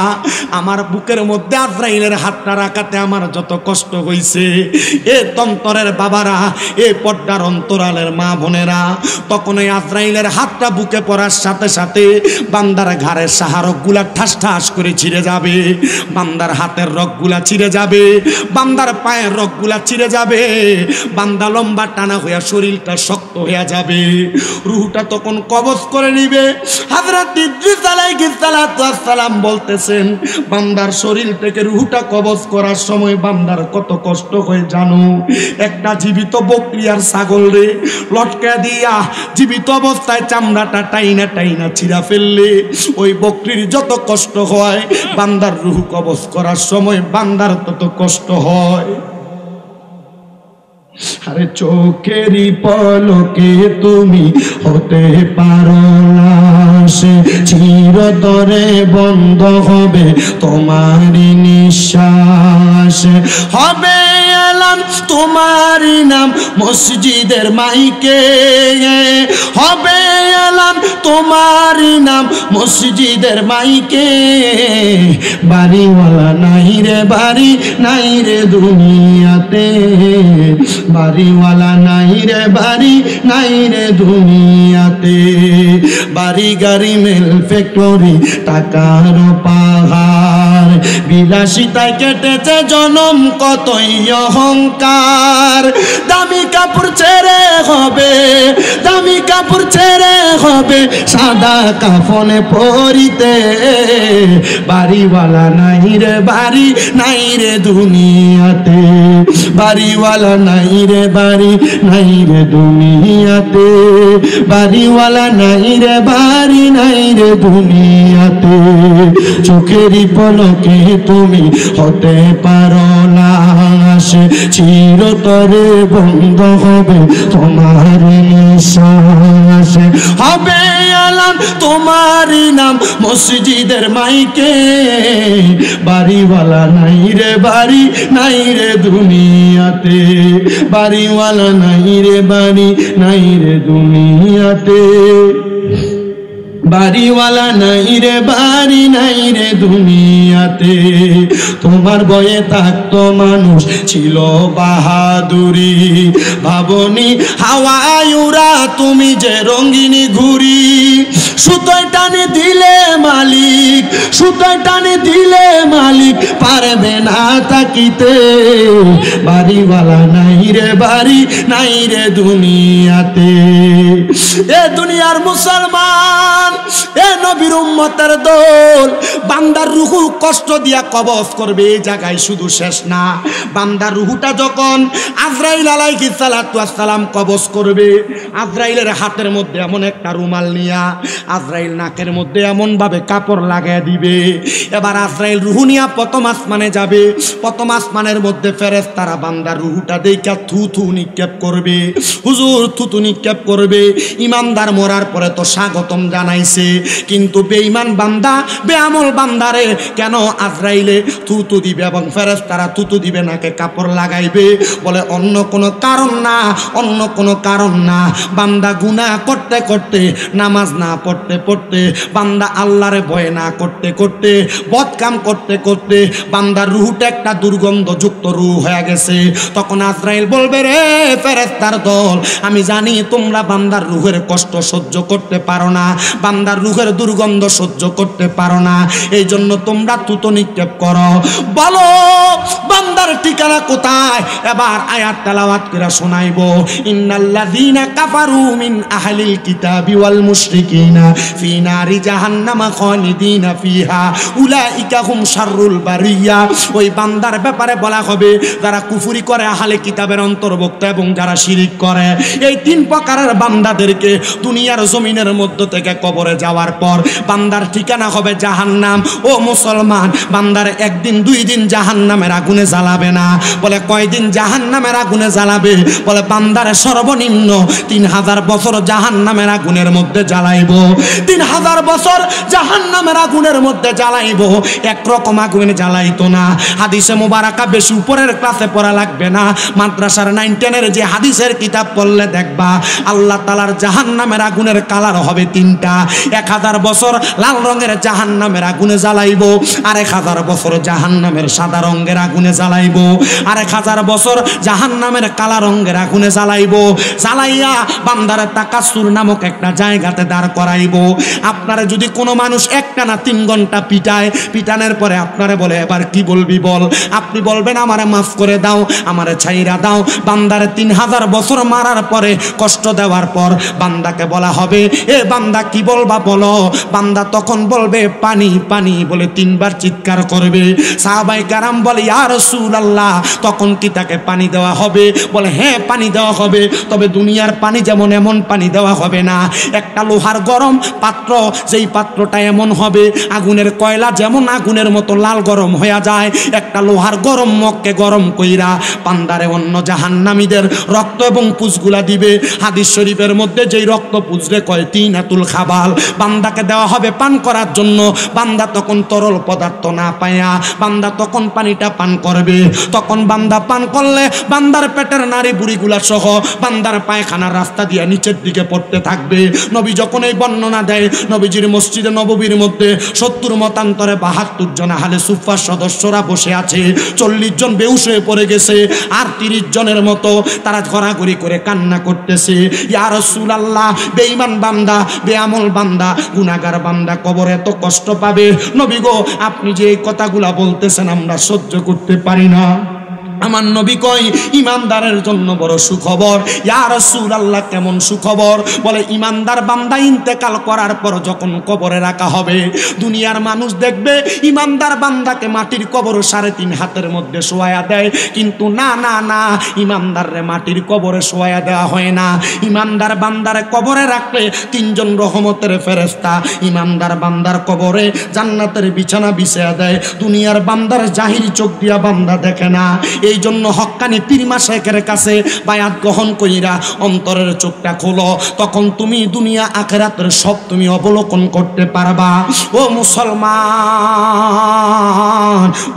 আমার বুকের মধ্যে আজরাইলের হাতটা রাখাতে আমার যত কষ্ট হইছে। এ তন্তরের বাবারা, এ পর্দার অন্তরালের মা বোনেরা, তখন এই আজরাইলের হাতটা বুকে পড়ার সাথে সাথে বান্দার ঘাড়ের সাহারকগুলা ঠাস ঠাস করে ছিঁড়ে যাবে, বান্দার হাতের রগগুলা ছিঁড়ে যাবে, বান্দার পায়ের রগগুলা ছিঁড়ে যাবে, বান্দা লম্বা টানা হইয়া শরীরটা শক্ত হইয়া যাবে। রুহটা তখন কবজ করে নিবে। হযরত ইদ্রিস আলাইহিস সালাম বলতেছেন, বান্দার শরীর থেকে রুহটা কবজ করার সময় বান্দার কত কষ্ট হয় জানো? একটা জীবিত বকরি আর ছাগল রে লটকা দিয়া জীবিত অবস্থায় চামড়াটা টাইনা টাইনা ছিঁড়া ফেললে ওই বকরির যত কষ্ট হয়, বান্দার রুহ কবজ করার সময় বান্দার তত কষ্ট হয়। আরে চোখেরই পলকে তুমি হতে পারো না, সে চিরতরে বন্ধ হবে তোমারই নিঃশ্বাস। হবে এলান তোমারই নাম মসজিদের মাইকে, হবে এলান তোমারই নাম মসজিদের মাইকে। বাড়িওয়ালা নাই রে বাড়ি নাই রে দুনিয়াতে, বাড়িওয়ালা নাই রে বাড়ি নাই রে দুনিয়াতে। বাড়ি গাড়ি মেল ফ্যাক্টরি টাকার পাহাড়, বিলাসিতায় কেটেছে জনম কতই অহংকার। দামি কাপড় ছেড়ে হবে, দামি কাপড় ছেড়ে হবে সাদা কাফনে পরিতে। বাড়িওয়ালা নাই রে বাড়ি নাই রে দুনিয়াতে, বাড়িওয়ালা নাই রে বাড়ি নাই রে দুনিয়াতে, বাড়িওয়ালা নাই রে বাড়ি নাই রে দুনিয়াতে। চোখেরই পলকে তুমি হতে পারো না, সে চিরতরে বন্ধ হবে তোমার নিঃশ্বাস। হবে আলান তোমারই নাম মসজিদের মাইকে, বাড়িওয়ালা নাই রে বাড়ি নাই রে দুনিয়াতে, বাড়িওয়ালা নাই রে বাড়ি নাই রে দুনিয়াতে, বাড়িওয়ালা নাই রে বাড়ি নাই রে দুনিয়াতে। তোমার বয়ে থাকতো মানুষ ছিল বাহাদুরি, ভাবনি হাওয়ায় উড়া তুমি যে রঙিনী ঘুরি। সুতোয় টানে দিলে মালিক, সুতোয় টানে দিলে মালিক পারবে না তাকিতে। বাড়িওয়ালা নাই রে বাড়ি নাই রে দুনিয়াতে। এ দুনিয়ার মুসলমান, এ নবীর উম্মতের দল, বান্দার রুহু কষ্ট দিয়া কবজ করবে এই জায়গায় শুধু শেষ না। বান্দার রুহুটা যখন আজরাইল আলাইহিস সালাম কবজ করবে, আজরাইলের হাতের মধ্যে এমন একটা রুমাল নিয়া আজরাইল নাকের মধ্যে এমন ভাবে কাপড় লাগায় দিবে। এবার আজরাইল রুহু নিয়া প্রথম আসমানে যাবে, প্রথম আসমানের মধ্যে ফেরেশতারা বান্দার রুহুটা দেখা থু থু নিক্ষেপ করবে, হুজুর থুতু নিক্ষেপ করবে। ইমানদার মরার পরে তো স্বাগতম জানাইছে, কিন্তু বেঈমান বান্দা বেআমল বান্দারে কেন আজরাইলে থুতু দিবে এবং ফেরেশতারা থুতু দিবে, নাকে কাপড় লাগাইবে? বলে অন্য কোনো কারণ না, অন্য কোনো কারণ না। বান্দা গুনাহ করতে করতে, নামাজ না পড়তে পড়তে, বান্দা আল্লাহরে ভয় না করতে করতে, বদকাম করতে করতে বান্দার রুহটা একটা দুর্গন্ধযুক্ত রূহ হয়ে গেছে। তখন আজরাইল বলবে, রে ফেরেশতার দল, আমি জানি তোমরা বান্দার রুহের কষ্ট সহ্য করতে পারো না, বান্দার রুহের দুর্গন্ধ সহ্য করতে পারো না, এই জন্য তোমরা তুতো নিক্ষেপ করো। বলো বান্দার ঠিকানা কোথায়? এবার আয়াত তেলাওয়াত করে শোনাইবো। ইন্নাল্লাযীনা কাফারু মিন আহলিল কিতাবি ওয়াল মুশরিকিনা ফি নারি জাহান্নামা খালিদিনা ফিহা উলাইকা হুম শাররুল বারিয়া। ওই বান্দার ব্যাপারে বলা হবে যারা কুফরি করে আহলে কিতাবের অন্তর্ভুক্ত এবং যারা শিরিক করে, এই তিন প্রকারের বান্দাদেরকে দুনিয়ার জমিনের মধ্য থেকে কবরে যাওয়ার পর বান্দার ঠিকানা হবে জাহান্নাম। ও মুসলমান, বান্দার একদিন দুই দিন জাহান্নামের আগুনে জ্বালাবে না। বলে কয়দিন জাহান্নামের আগুনে জ্বালাবে? বলে বান্দার সর্বনিম্ন 3000 বছর জাহান্নামের আগুনের মধ্যে জ্বালাইব। 3000 বছর জাহান্নামের আগুনের মধ্যে জ্বালাইব। একরকম আগুনে জ্বালাইতো না। হাদিসে মুবারাকা বেশি উপরের ক্লাসে পড়া লাগবে না, মাদ্রাসার 9-10 যে হাদিসের কিতাব পড়লে দেখবা আল্লাহ তাআলার জাহান্নামের আগুনের কালার হবে 3টা। 1000 বছর লাল রঙের জাহান্নামের আগুনে জ্বালাইব, আর 1000 বছর জাহান্নামের সাদা রঙের আগুনে জ্বালাইব, আর 1000 বছর জাহান্নামের কালা রঙের আগুনে জ্বালাইব। জ্বালাইয়া বান্দার তাকাসুর নামক একটা জায়গাতে দাঁড় করাইব। আপনারা যদি কোনো মানুষ একটানা 3 ঘন্টা পিটায়, পিটানোর পরে আপনারে বলে এবার কি বলবি বল, আপনি বলবেন আমারে মাফ করে দাও, আমারে ছাইরা দাও। বান্দারে 3000 বছর মারার পরে, কষ্ট দেওয়ার পর বান্দাকে বলা হবে এ বান্দা কি বলবা বলো। বান্দা তখন বলবে পানি পানি বলে 3 বার চিৎকার করবে। সাহাবায়ে কেরাম বলে ইয়া রাসূলুল্লাহ, তখন কি তাকে পানি দেওয়া হবে? বলে হ্যাঁ পানি দেওয়া হবে, তবে দুনিয়ার পানি যেমন এমন পানি দেওয়া হবে না। একটা লোহার গরম পাত্র, যেই পাত্রটা এমন হবে আগুনের কয়লা যেমন আগুনের মতো লাল গরম হয়ে যায়, একটা লোহার গরম মগকে গরম কইরা বান্দারে অন্য জাহান্নামীদের রক্ত এবং পুঁজগুলা দিবে। হাদিস শরীফের মধ্যে যেই রক্ত পুঁজরে কয় তিনাতুল খাবাল, বান্দাকে দেওয়া হবে পান করার জন্য। বান্দা তখন তরল পদার্থ না পায়া বান্দা তখন পানিটা পান করবে। তখন বান্দা পান করলে বান্দার পেটের নাড়ি বুড়িগুলা সহ বান্দার পায়খানার রাস্তা দিয়ে নিচের দিকে পড়তে থাকবে। নবী যখন এই বর্ণনা দেয়, নবীজির মসজিদে নববীর মধ্যে 70 মতান্তরে 72 জন আহলে সুফফার সদস্যরা বসে আছে। 40 জন বেহুশ হয়ে পড়ে গেছে, আর 30 জনের মতো তারা ঘোরাঘুরি করে কান্না করতেছে। ইয়া রাসূলুল্লাহ, বেঈমান বান্দা, বেআমল বান্দা, গুনাহগার বান্দা কবরে এত কষ্ট পাবে। নবী গো, আপনি যে এই কথাগুলা বলতেছেন আমরা সহ্য করতে পারি না। আমার নবী কয় ইমানদারের জন্য বড় সুখবর। ইয়া রাসূলুল্লাহ, কেমন সুখবর? বলে ইমানদার বান্দা ইন্তেকাল করার পর যখন কবরে রাখা হবে, দুনিয়ার মানুষ দেখবে ইমানদার বান্দাকে মাটির কবর 3.5 হাতের মধ্যে শোয়া দেয়, কিন্তু না না না, ইমানদাররে মাটির কবরে শোয়া দেওয়া হয় না। ইমানদার বান্দারে কবরে রাখলে 3 জন রহমতের ফেরেশতা ইমানদার বান্দার কবরে জান্নাতের বিছানা বিছায়া দেয়। দুনিয়ার বান্দার জাহিরি চোখ দিয়া বান্দা দেখে না। এই জন্য হক্কানি পীর মাশায়েখের কাছে বায়াত গ্রহণ কইরা অন্তরের চোখটা খোলো, তখন তুমি দুনিয়া আখিরাতের সব তুমি অবলোকন করতে পারবা। ও মুসলমান,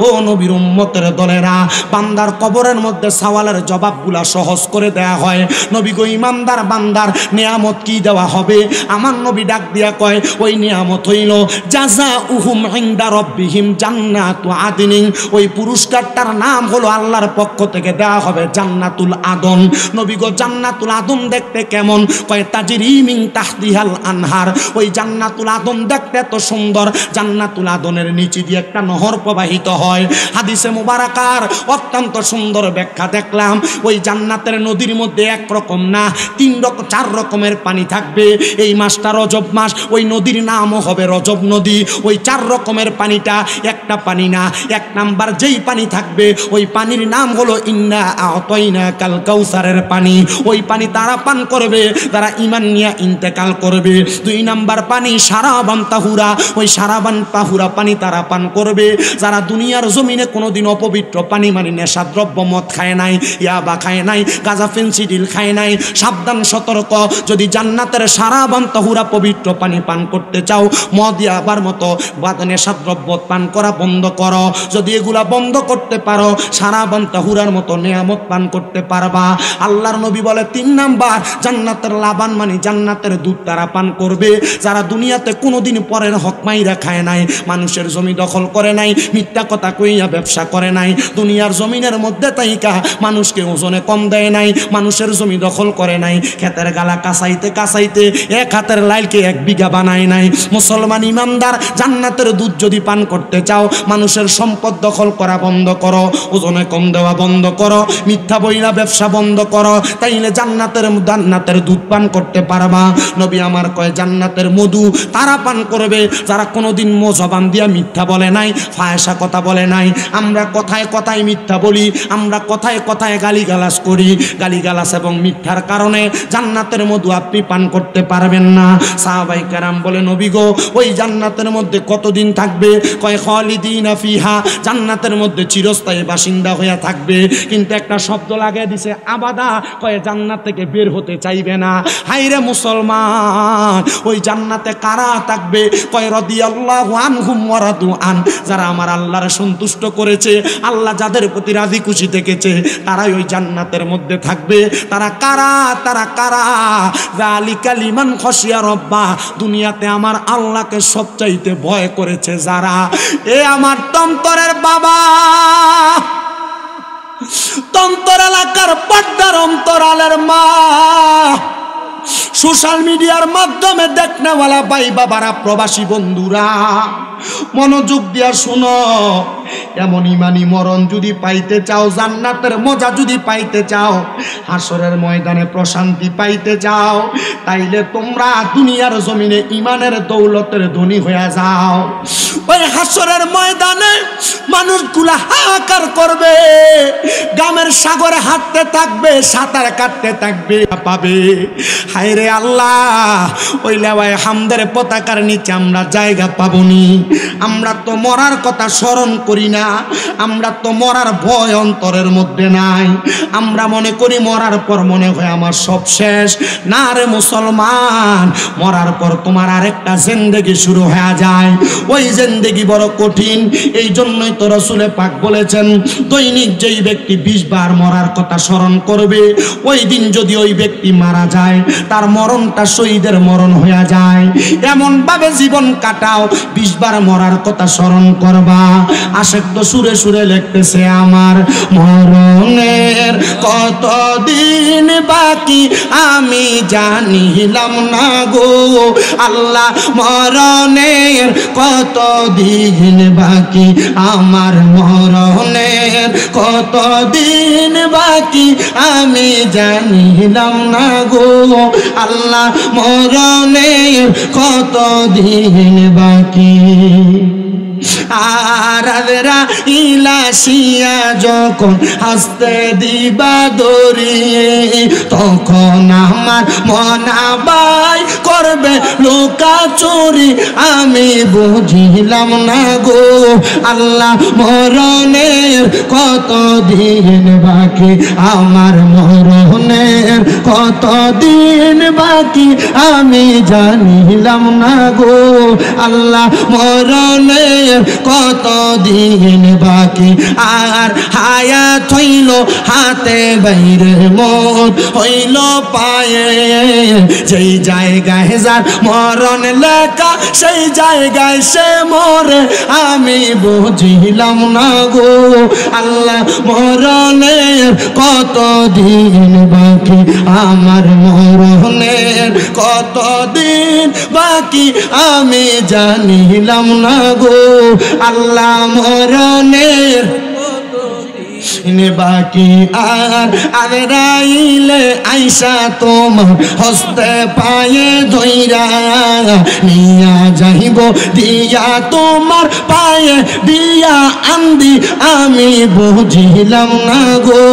ও নবীর উম্মতের দলেরা, বান্দার কবরের মধ্যে সওয়ালের জবাবগুলা সহজ করে দেয়া হয়। নবী গো, ইমানদার বান্দার নিয়ামত কি দেওয়া হবে? আমার নবী ডাক দিয়া কয় ওই নিয়ামত হইল জাযাউহুম ইনদা রাব্বিহিম জান্নাতু আদনিন। ওই পুরস্কারটার নাম হলো আল্লাহর পক্ষ থেকে দেওয়া হবে জান্নাতুল আদন। নবী গো, জান্নাতুল আদন দেখতে কেমন? কয় তাজরি মিন তাহতিহাল আনহার। ওই জান্নাতুল আদন দেখতে এত সুন্দর, জান্নাতুল আদনের নিচে দিয়ে একটা নহর প্রবাহিত হয়। হাদিসে মুবারাকার অত্যন্ত সুন্দর ব্যাখ্যা দেখলাম। ওই জান্নাতের নদীর মধ্যে একরকম না, 4 রকমের পানি থাকবে। এই মাসটা রজব মাস, ওই নদীর নামও হবে রজব নদী। ওই 4 রকমের পানিটা একটা পানি না। 1 নাম্বার যেই পানি থাকবে, ওই পানির নাম হলো ইন্না আ'তাইনাকাল কাউসারের পানি। ওই পানি তারা পান করবে যারা ঈমান নিয়ে ইন্তেকাল করবে। 2 নাম্বার পানি শারাবান তাহুরা। ওই শারাবান তাহুরা পানি তারা পান করবে যারা দুনিয়ার জমিনে কোনোদিন অপবিত্র পানি মানে নেশাদ্রব্য মদ খায় নাই, ইয়াবা খায় নাই, গাঁজা ফেন্সিডিল খায় নাই। সাবধান, সতর্ক। যদি জান্নাতের শারাবান তাহুরা পবিত্র পানি পান করতে চাও, মদ ইয়াবার মতো নেশাদ্রব্য পান করা বন্ধ করো। যদি এগুলা বন্ধ করতে পারো, শারাবান লাবান তাহুরার মতো নেয়ামত পান করতে পারবা। আল্লাহর নবী বলে 3 নাম্বার জান্নাতের লাবান মানে জান্নাতের দুধ তারা পান করবে যারা দুনিয়াতে কোনোদিন পরের হক মাইরা খায় নাই, মানুষের জমি দখল করে নাই, মিথ্যা কথা কইয়া ব্যবসা করে নাই, দুনিয়ার জমিনের মধ্যে তাইকা মানুষকে ওজনে কম দেয় নাই, মানুষের জমি দখল করে নাই, ক্ষেতের গালা কাঁচাইতে কাঁচাইতে 1 হাতের লাইলকে 1 বিঘা বানায় নাই। মুসলমান ইমানদার জান্নাতের দুধ যদি পান করতে চাও মানুষের সম্পদ দখল করা বন্ধ করো, ওজনে কম দেওয়া বন্ধ করো, মিথ্যা বইলা ব্যবসা বন্ধ করো, তাইলে জান্নাতের দুধ পান করতে পারবা। নবী আমার কয় জান্নাতের মধু তারা পান করবে যারা কোনোদিন জবান দিয়া মিথ্যা বলে নাই, ফায়সা কথা বলে নাই। আমরা কথায় কথায় মিথ্যা বলি, আমরা কথায় কথায় গালিগালাজ করি, গালিগালাজ এবং মিথ্যার কারণে জান্নাতের মধু আপনি পান করতে পারবেন না। সাহাবায়ে কেরাম বলে নবী গো ওই জান্নাতের মধ্যে কতদিন থাকবে? কয় খালিদিনা ফিহা, জান্নাতের মধ্যে চিরস্থায়ী বাসিন্দা হয়ে থাকবে। কিন্তু একটা শব্দ লাগিয়ে দিছে আবাদা, কয় জান্নাত থেকে বের হতে চাইবে না। হাইরে মুসলমান ওই জান্নাতে কারা থাকবে? কয় রাদিয়াল্লাহু আনহুম ওয়া রাদু আন, যারা আমার আল্লাহর সন্তুষ্ট করেছে, আল্লাহ যাদের প্রতি রাজি খুশি থেকেছে তারাই ওই জান্নাতের মধ্যে থাকবে। তারা কারা? তারা কারা? যালিকা লিমান খাশিয়া রাব্বা, দুনিয়াতে আমার আল্লাহকে সবচাইতে ভয় করেছে যারা। এ আমার তন্তরের বাবা, তন্তর এলাকার পর্দার অন্তরালের মা, সোশ্যাল মিডিয়ার মাধ্যমে দেখনেওয়ালা ভাই বাবারা, প্রবাসী বন্ধুরা, মনোযোগ দিয়া শুনো। এমন ইমানি মরণ যদি পাইতে চাও, জান্নাতের মজা যদি পাইতে চাও, হাসরের ময়দানে প্রশান্তি পাইতে চাও, তাইলে তোমরা দুনিয়ার জমিনে ইমানের দৌলতের ধনী হয়ে যাও। ওই হাসরের ময়দানে মানুষগুলা হাহাকার করবে, গ্রামের সাগরে হাঁটতে থাকবে, সাঁতার কাটতে থাকবে, পাবে। হায়রে আল্লাহ, ওই লেওয়ায় হামদের পতাকার নিচে আমরা জায়গা পাবনি। আমরা তো মরার কথা স্মরণ করি না, আমরা তো মরার ভয় অন্তরের মধ্যে নাই। আমরা মনে করি মরার পর মনে হয় আমার সব শেষ। না রে মুসলমান, মরার পর তোমার আরেকটা জিন্দেগি শুরু হয়ে যায়। ওই জিন্দেগি বড় কঠিন। এই জন্যই তো রাসূল পাক বলেছেন দৈনিক যেই ব্যক্তি 20 বার মরার কথা স্মরণ করবে, ওই দিন যদি ওই ব্যক্তি মারা যায় তার মরণটা শহীদের মরণ হয়ে যায়। এমন ভাবে জীবন কাটাও, 20 বার মরার কথা স্মরণ করবা। আশেক তো সুরে সুরে লিখতেছে আমার মরণের কতদিন বাকি আমি জানিলাম না গো আল্লাহ, মরণের কতদিন বাকি আমার, মরণের কতদিন বাকি আমি জানিলাম না গো আল্লাহ, মরণের কতদিন বাকি। আর ইলাসিয়া যখন হাসতে দিবা দরিয়ে, তখন আমার মনাবাই করবে লুকা চুরি, আমি বুঝিলাম না গো আল্লাহ, মরণের কতদিন বাকি আমার, মরণের কতদিন বাকি আমি জানিলাম না গো আল্লাহ, মরণের কতদিন বাকি। আর হায়াত হইল হাতে বাইরে, মত হইল পায়ে, যেই জায়গায় যার মরণ লেখা সেই জায়গায় সে মরে, আমি বুঝিলাম না গো আল্লাহ, মরণের কতদিন বাকি আমার, মরণের কতদিন বাকি আমি জানিলাম না গো আল্লাহ, মরণের বাকি। আর আজরাইলে আইসা তোমার হস্তে পায়ে ধইরা নিয়া যাইব দিয়া তোমার পায়ে দিয়া আন্দি, আমি বুঝিলাম না গো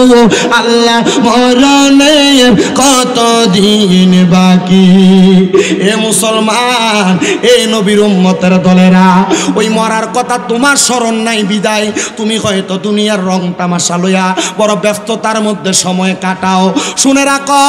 আল্লাহ, মরণের কতদিন বাকি। এ মুসলমান, এই নবীর উম্মতের দলেরা, ওই মরার কথা তোমার স্মরণ নাই বিদায় তুমি হয়তো দুনিয়ার রং তামা তামাশা লইয়া বড় ব্যস্ততার মধ্যে সময় কাটাও। শুনে রাখো,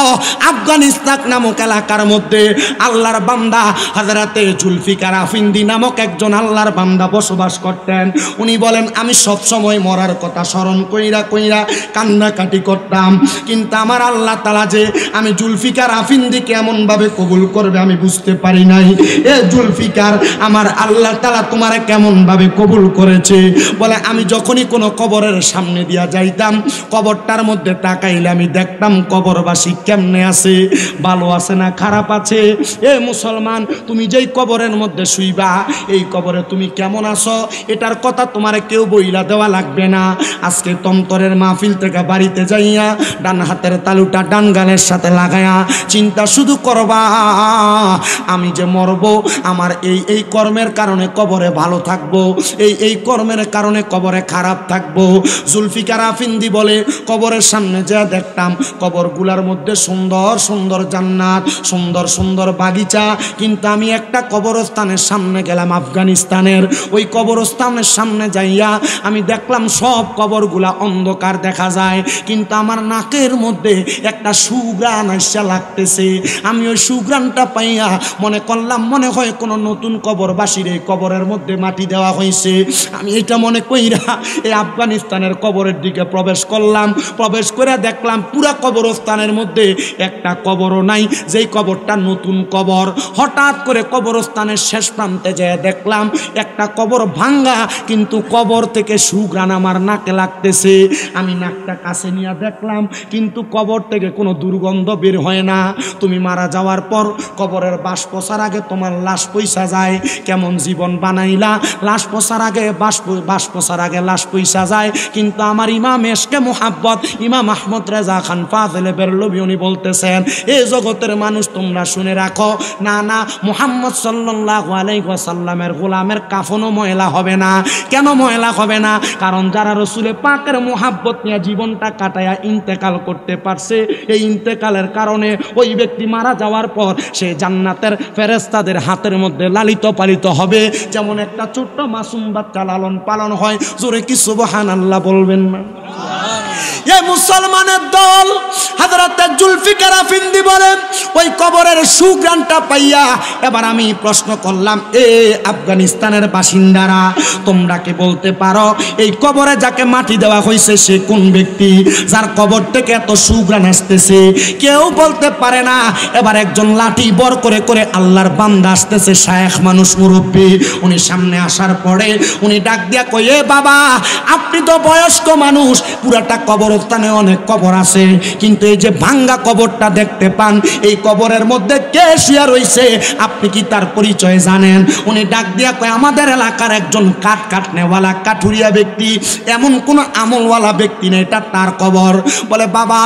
আফগানিস্তান নামক এলাকার মধ্যে আল্লাহর বান্দা হযরতে জুলফিকার আফিন্দি নামক একজন আল্লাহর বান্দা বসবাস করতেন। উনি বলেন, আমি সব সময় মরার কথা স্মরণ কইরা কইরা কান্নাকাটি করতাম, কিন্তু আমার আল্লাহ তাআলা যে আমি জুলফিকার আফিন্দিকে এমনভাবে কবুল করবে আমি বুঝতে পারি নাই। এ জুলফিকার, আমার আল্লাহ তাআলা তোমারে কেমনভাবে কবুল করেছে। বলে, আমি যখনই কোনো কবরের সামনে দিয়া যাইতাম, কবরটার মধ্যে তাকাইলে আমি দেখতাম কবরবাসী কেমনে আছে, ভালো আছে না খারাপ আছে। এ মুসলমান, তুমি যেই কবরের মধ্যে শুইবা, এই কবরে তুমি কেমন আছো এটার কথা তোমারে কেউ বইলা দেওয়া লাগবে না। আজকে তন্তরের মাহফিল থেকে বাড়িতে যাইয়া ডান হাতের তালুটা ডান গালের সাথে লাগায়া চিন্তা শুধু করবা, আমি যে মরব, আমার এই কর্মের কারণে কবরে ভালো থাকবো, এই কর্মের কারণে কবরে খারাপ থাকবো। জুলফিকার আফিন্দি বলে, কবরের সামনে যা দেখতাম কবরগুলার মধ্যে সুন্দর সুন্দর জান্নাত, সুন্দর সুন্দর বাগিচা, কিন্তু আমি একটা কবরস্থানের সামনে গেলাম আফগানিস্তানের, ওই কবরস্থানের সামনে যাইয়া আমি দেখলাম সব কবরগুলা অন্ধকার দেখা যায়, কিন্তু আমার নাকের মধ্যে একটা সুঘ্রাণ আসা লাগতেছে। আমি ওই সুঘ্রাণটা পাইয়া মনে করলাম মনে হয় কোনো নতুন কবরবাসীর এই কবরের মধ্যে মাটি দেওয়া হয়েছে। আমি এটা মনে কইরা এই আফগানিস্তানের কবরের দিকে প্রবেশ করলাম। প্রবেশ করে দেখলাম পুরা কবরস্থানের মধ্যে একটা কবরও নাই, যেই কবরটা নতুন কবর। হঠাৎ করে কবরস্থানের শেষ প্রান্তে যেয়ে দেখলাম একটা কবর ভাঙ্গা, কিন্তু কবর থেকে সুঘ্রাণ আমার নাকে লাগতেছে। আমি নাকটা কাছে নিয়ে দেখলাম, কিন্তু কবর থেকে কোনো দুর্গন্ধ বের হয় না। তুমি মারা যাওয়ার পর কবরের বাস পচার আগে তোমার লাশ পয়সা যায়, কেমন জীবন বানাইলা, লাশ পচার আগে বাস পচার আগে লাশ পয়সা যায়। কিন্তু আমার ইমাম এশকে মোহাব্বত ইমাম আহমদ রেজা খান ফাজলে বেরলভী উনি বলতেছেন, এই জগতের মানুষ তোমরা শুনে রাখো, না না, মুহাম্মদ সাল্লাল্লাহু আলাইহি ওয়াসাল্লামের গোলামের কাফনও ময়লা হবে না। কেন ময়লা হবে না? কারণ যারা রসুলে পাকের মোহাব্বত নিয়ে জীবনটা কাটায়া ইন্তেকাল করতে পারছে, এই ইন্তেকালের কারণে ওই ব্যক্তি মারা যাওয়ার পর সে জান্নাতের ফেরেশতাদের হাতের মধ্যে লালিত পালিত হবে, যেমন একটা ছোট্ট মাসুম বাচ্চা লালন পালন হয়। জোরে কি সুবহানাল্লাহ বলবেন না? এই মুসলমানের দল হযরত জুলফিকার আফিন্দি বলেন, ওই কবরের সুঘ্রাণটা পাইয়া এবার আমি প্রশ্ন করলাম, এ আফগানিস্তানের বাসিন্দারা, তোমরা কি বলতে পারো এই কবরে যাকে মাটি দেওয়া হয়েছে সে কোন ব্যক্তি, যার কবর থেকে এত সুঘ্রাণ আসতেছে? কেউ বলতে পারে না। এবার একজন লাঠি বর করে করে আল্লাহর বান্দা আসতেছে, শায়েখ মানুষ, মুরব্বী। উনি সামনে আসার পরে উনি ডাক দিয়া কই, এ বাবা, আপনি তো বয়স্ক মানুষ, পুরাটা কবরস্থানে অনেক কবর আছে, কিন্তু এই যে ভাঙ্গা কবরটা দেখতে পান, এই কবরের মধ্যে কে শুয়ে রয়েছে, আপনি কি তার পরিচয় জানেন? উনি ডাক দিয়া কয়, আমাদের এলাকার একজন কাটনেওয়ালা কাঠুরিয়া ব্যক্তি, এমন কোন আমলওয়ালা ব্যক্তি নেই, এটা তার কবর। বলে, বাবা,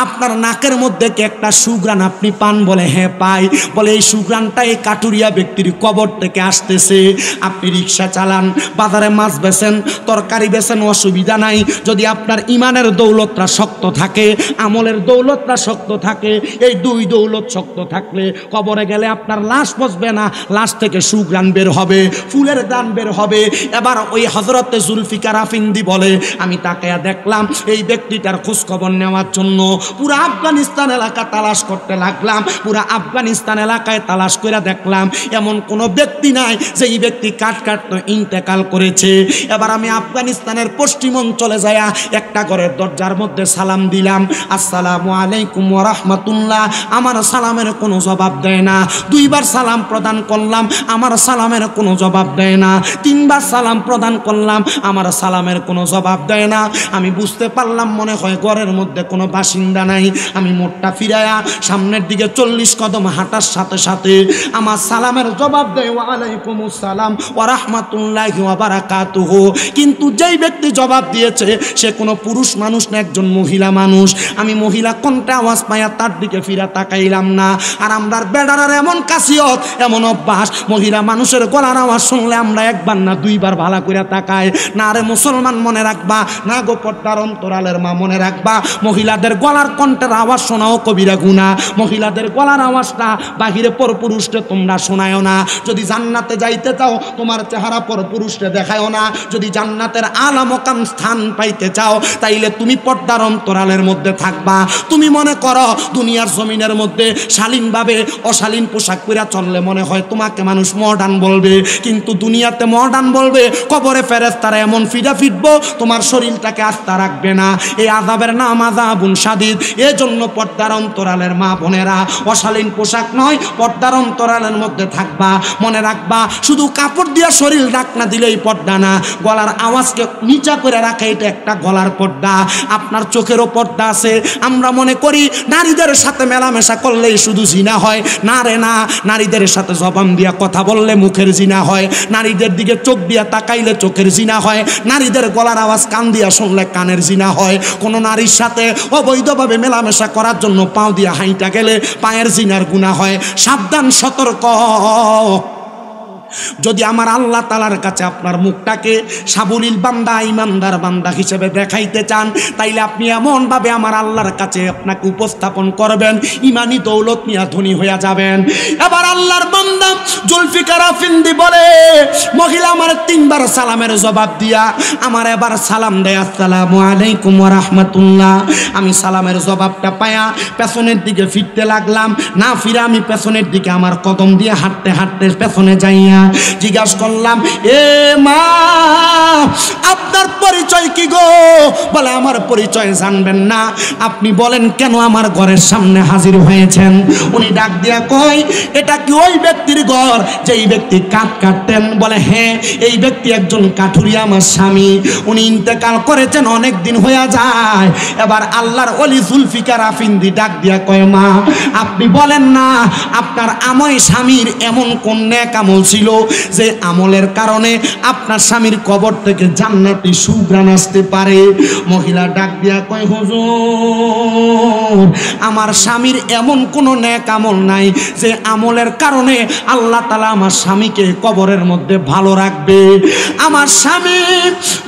আপনার নাকের মধ্যে কি একটা সুঘ্রাণ আপনি পান? বলে, হ্যাঁ পাই। বলে, এই সুঘ্রাণটা এই কাঠুরিয়া ব্যক্তির কবর থেকে আসতেছে। আপনি রিক্সা চালান, বাজারে মাছ বেচেন, তরকারি বেচেন, অসুবিধা নাই, যদি আপনার ইমানের দৌলতটা শক্ত থাকে, আমলের দৌলতটা শক্ত থাকে, এই দুই দৌলত শক্ত থাকলে কবরে গেলে আপনার লাশ পচবে না, লাশ থেকে সুঘ্রাণ বের হবে, ফুলের গান বের হবে। এবার ওই হযরতে জুলফিকার আফিন্দি বলে, আমি তাকে দেখলাম, এই ব্যক্তিটার খোঁজ খবর নেওয়ার জন্য পুরা আফগানিস্তান এলাকা তালাশ করতে লাগলাম। পুরা আফগানিস্তান এলাকায় তালাশ করে দেখলাম এমন কোনো ব্যক্তি নাই যে এই ব্যক্তি কাটতে ইন্তেকাল করেছে। এবার আমি আফগানিস্তানের পশ্চিম অঞ্চলে যায়া একটা ঘরের দরজার মধ্যে সালাম দিলাম, আসসালামু আলাইকুম ওয়া রাহমাতুল্লাহ। আমার সালামের কোনো জবাব দেয় না। দুইবার সালাম প্রদান করলাম, আমার সালামের কোনো জবাব দেয় না। তিনবার সালাম প্রদান করলাম, আমার সালামের কোনো জবাব দেয় না। আমি বুঝতে পারলাম মনে হয় ঘরের মধ্যে কোনো বাসিন্দা নাই। আমি মোটটা ফিরায়া সামনের দিকে 40 কদম হাঁটার সাথে সাথে আমার সালামের জবাব দেয়, ওয়া আলাইকুমুস সালাম ওয়া রাহমাতুল্লাহি ওয়া বারাকাতুহু। কিন্তু যেই ব্যক্তি জবাব দিয়েছে সে কোনো পুরুষ মানুষ মানুষ না একজন মহিলা মানুষ। আমি মহিলা কোনটা আওয়াজ পাইয়া তার দিকে ফিরা তাকাইলাম না। আর আমরার বেড়ার এমন কাসিয়ত, এমন অভ্যাস, মহিলা মানুষের গলার আওয়াজ শুনলে আমরা একবার না দুইবার ভালো করে তাকাই না। রে মুসলমান মনে রাখবা, না গো পর্দার অন্তরালের মা মনে রাখবা, মহিলাদের গলার কণ্ঠের আওয়াজ শোনাও কবিরা গুনাহ। মহিলাদের গলার আওয়াজটা বাহিরে পরপুরুষকে তোমরা শোনায়ও না। যদি জান্নাতে যাইতে চাও তোমার চেহারা পরপুরুষকে দেখায়ও না। যদি জান্নাতের আলা মকাম স্থান পাইতে চাও তাইলে তুমি পর্দার অন্তরালের মধ্যে থাকবা। তুমি মনে করো দুনিয়ার জমিনের মধ্যে শালীনভাবে অশালীন পোশাক পরে চললে মনে হয় তোমাকে মানুষ মডার্ন বলবে, কিন্তু দুনিয়াতে মডার্ন বলবে, কবরে ফেরেশতারা এমন ফিডা ফিটবো তোমার শরীরটাকে আস্থা রাখবে না। এই আযাবের নাম আযাবুন শাদীদ। এজন্য পর্দার অন্তরালের মা বোনেরা অশালীন পোশাক নয়, পর্দার অন্তরালের মধ্যে থাকবা। মনে রাখবা শুধু কাপড় দিয়ে শরীর ঢাকনা দিলেই পর্দা না, গলার আওয়াজকে নিচা করে রাখে এটা একটা গলার পর্দা। আপনার চোখেরও পর্দা আছে। আমরা মনে করি নারীদের সাথে মেলামেশা করলেই শুধু জিনা হয়। না রে না, নারীদের সাথে জবান দিয়া কথা বললে মুখের জিনা হয়, নারীদের দিকে চোখ দিয়া তাকাইলে চোখের জিনা হয়, নারীদের গলার আওয়াজ কান দিয়া শুনলে কানের জিনা হয়। কোনো নারীর সাথে অবৈধভাবে মেলামেশা করার জন্য পাও দিয়া হাইটা গেলে পায়ের জিনার গুনাহ হয়। সাবধান, সতর্ক। যদি আমার আল্লাহ তাআলার কাছে আপনার মুখটাকে সাবলীল বান্দা, ইমানদার বান্দা হিসেবে দেখাইতে চান, তাইলে আপনি এমনভাবে আমার আল্লাহর কাছে আপনাকে উপস্থাপন করবেন, ইমানি দৌলত নিয়ে ধনী হয়ে যাবেন। এবার আল্লাহর বান্দা জুলফিকার আফিন্দি বলে, মহিলা আমার 3 বার সালামের জবাব দিয়া আমার এবার সালাম দেয়, আসসালামু আলাইকুম ওয়া রাহমাতুল্লাহ। আমি সালামের জবাবটা পায়া পেছনের দিকে ফিরতে লাগলাম। না ফিরে আমি পেছনের দিকে আমার কদম দিয়ে হাঁটতে হাঁটতে পেছনে যাইয়া জিজ্ঞাসা করলাম, এ মা আপনার পরিচয় কি গো? বলে আমার পরিচয় জানবেন না? আপনি বলেন কেন আমার ঘরের সামনে হাজির হয়েছেন? উনি ডাক দিয়া কয়, এটা কি ওই ব্যক্তির ঘর যেই ব্যক্তি কাঠ কাটতেন? বলে হ্যাঁ, এই ব্যক্তি একজন কাঠুরিয়া আমার স্বামী, উনি ইন্তেকাল করেছেন অনেক দিন হয়ে যায়। এবার আল্লাহর ওলি জুলফিকার আফিন্দি ডাক দিয়া কয়, মা আপনি বলেন না আপনার আময় স্বামীর এমন কোন নেক আমল ছিল যে আমলের কারণে আপনার স্বামীর কবর থেকে জান্নাতি সুঘ্রাণ আসতে পারে? মহিলা ডাক দিয়া কয়, হুজুর আমার স্বামীর এমন কোন নেক আমল নাই যে আমলের কারণে আল্লাহ তাআলা আমার স্বামীকে কবরের মধ্যে ভালো রাখবে। আমার স্বামী